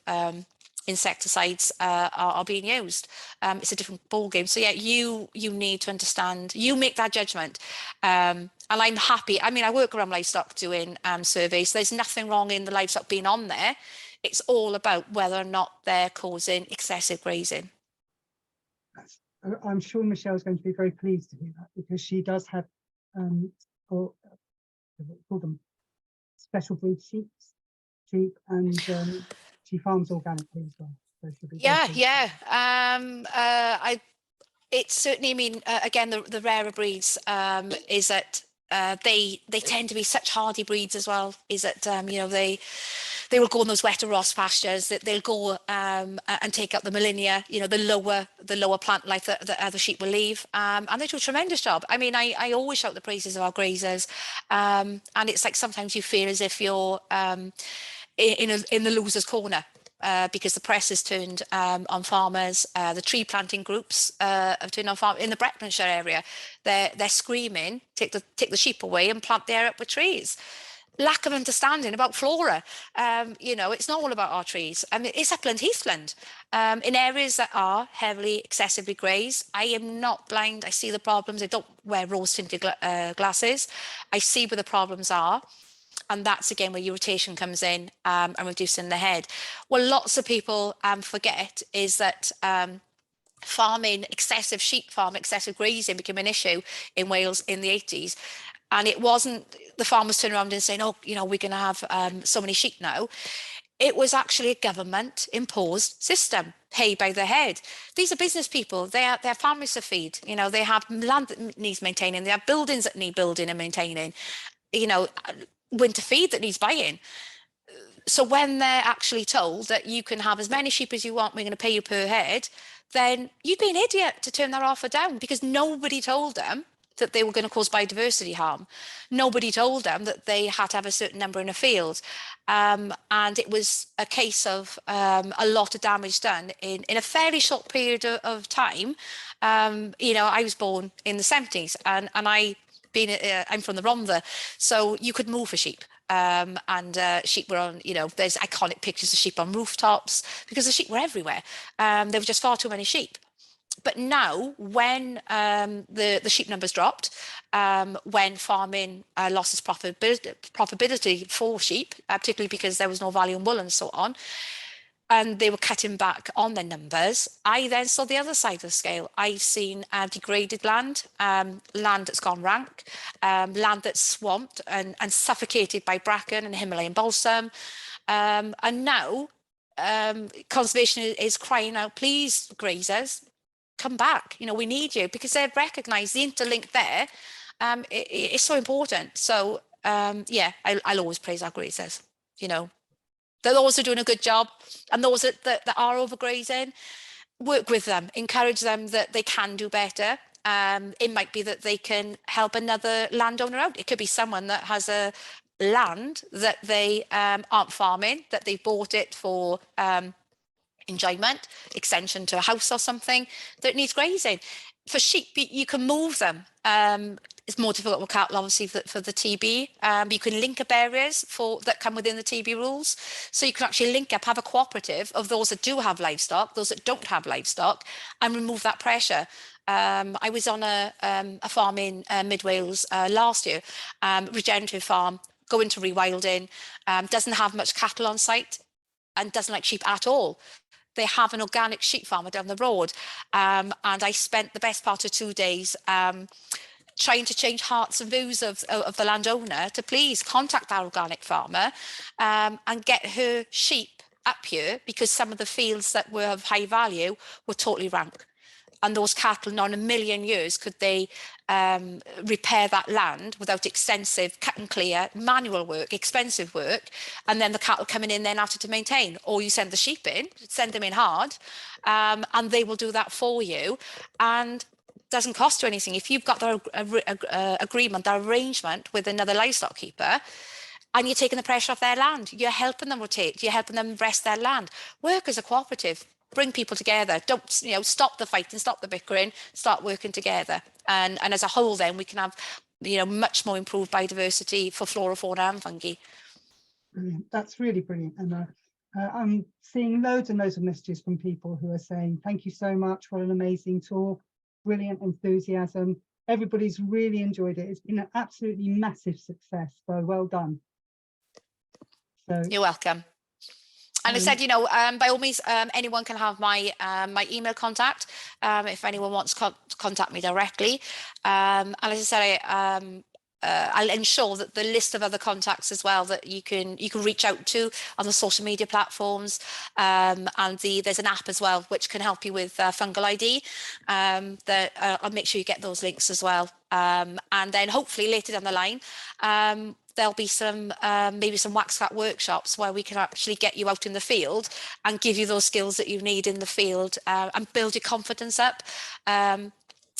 insecticides are being used. It's a different ball game. So yeah, you need to understand. You make that judgment. And I'm happy. I mean, I work around livestock doing surveys. There's nothing wrong in the livestock being on there. It's all about whether or not they're causing excessive grazing. I'm sure Michelle's going to be very pleased to hear that, because she does have call them special breed sheep, and she farms organically as well. So she'll be very pleased. It's certainly, I mean, again, the rarer breeds is that they tend to be such hardy breeds as well. Is that you know, they will go on those wetter Ross pastures, that they'll go and take up the millennia, you know, the lower plant life that other sheep will leave, and they do a tremendous job. I mean, I always shout the praises of our grazers, and it's like sometimes you feel as if you're in the loser's corner. Because the press has turned on farmers, the tree planting groups have turned on farmers in the Brecknockshire area. They're screaming, take the sheep away and plant the area up with trees. Lack of understanding about flora. You know, it's not all about our trees. I mean, it's upland, heathland. In areas that are heavily, excessively grazed, I am not blind. I see the problems. I don't wear rose-tinted glasses. I see where the problems are. And that's again where your rotation comes in and reducing the head. Well, lots of people forget is that farming, excessive sheep farm, excessive grazing became an issue in Wales in the 80s. And it wasn't the farmers turning around and saying, oh, you know, we're going to have so many sheep now. It was actually a government imposed system, pay by the head. These are business people. They have families to feed. You know, they have land that needs maintaining. They have buildings that need building and maintaining. You know, winter feed that needs buying. So when they're actually told that you can have as many sheep as you want, we're going to pay you per head, then you'd be an idiot to turn that offer down, because nobody told them that they were going to cause biodiversity harm. Nobody told them that they had to have a certain number in a field. And it was a case of a lot of damage done in a fairly short period of time. You know, I was born in the 70s and I'm from the Rhondda, so you could move for sheep. And sheep were on, you know, there's iconic pictures of sheep on rooftops because the sheep were everywhere. There were just far too many sheep. But now, when the sheep numbers dropped, when farming lost its profitability for sheep, particularly because there was no value in wool and so on, and they were cutting back on their numbers, I then saw the other side of the scale. I've seen degraded land, land that's gone rank, land that's swamped and suffocated by bracken and Himalayan balsam. And now conservation is crying out, please, grazers, come back. You know, we need you, because they've recognised the interlink there. It's so important. So yeah, I'll always praise our grazers, you know. Those are doing a good job, and those that are overgrazing, work with them, encourage them that they can do better. It might be that they can help another landowner out. It could be someone that has a land that they aren't farming, that they bought it for enjoyment, extension to a house or something that needs grazing. For sheep, you can move them. It's more difficult with cattle, obviously, for the TB. You can link up areas that come within the TB rules. So you can actually link up, have a cooperative of those that do have livestock, those that don't have livestock, and remove that pressure. I was on a farm in Mid Wales last year, regenerative farm, going to rewilding, doesn't have much cattle on site and doesn't like sheep at all. They have an organic sheep farmer down the road. And I spent the best part of 2 days trying to change hearts and views of the landowner to please contact that organic farmer and get her sheep up here, because some of the fields that were of high value were totally rank. And those cattle, not in a million years could they repair that land without extensive cut and clear, manual work, expensive work, and then the cattle coming in then after to maintain. Or you send the sheep in, send them in hard, and they will do that for you. And doesn't cost you anything. If you've got the agreement, the arrangement with another livestock keeper, and you're taking the pressure off their land, you're helping them rotate, you're helping them rest their land. Work as a cooperative. Bring people together. Don't, you know, stop the fighting, stop the bickering, start working together. And as a whole, then we can have, you know, much more improved biodiversity for flora, fauna, and fungi. Brilliant. That's really brilliant, Emma. I'm seeing loads and loads of messages from people who are saying, thank you so much, what an amazing talk, brilliant enthusiasm. Everybody's really enjoyed it. It's been an absolutely massive success, so well done. So You're welcome. And I said, you know, by all means, anyone can have my my email contact if anyone wants to contact me directly. And as I said, I'll ensure that the list of other contacts as well that you can reach out to on the social media platforms, and there's an app as well which can help you with fungal ID. That I'll make sure you get those links as well. And then hopefully later down the line, there'll be some maybe some Waxcap workshops where we can actually get you out in the field and give you those skills that you need in the field, and build your confidence up.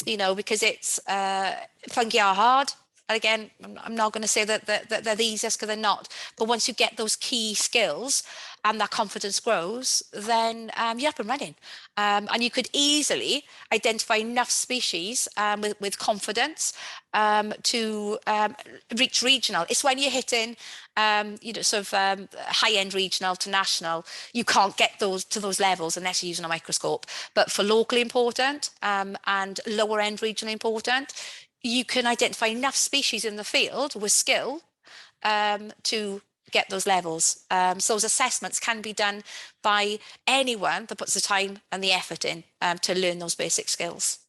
You know, because it's fungi are hard. Again, I'm not going to say that they're the easiest, because they're not. But once you get those key skills and that confidence grows, then you're up and running. And you could easily identify enough species with confidence to reach regional. It's when you're hitting, you know, sort of high-end regional to national, you can't get to those levels unless you're using a microscope. But for locally important and lower-end regional important, you can identify enough species in the field with skill to get those levels. So those assessments can be done by anyone that puts the time and the effort in to learn those basic skills.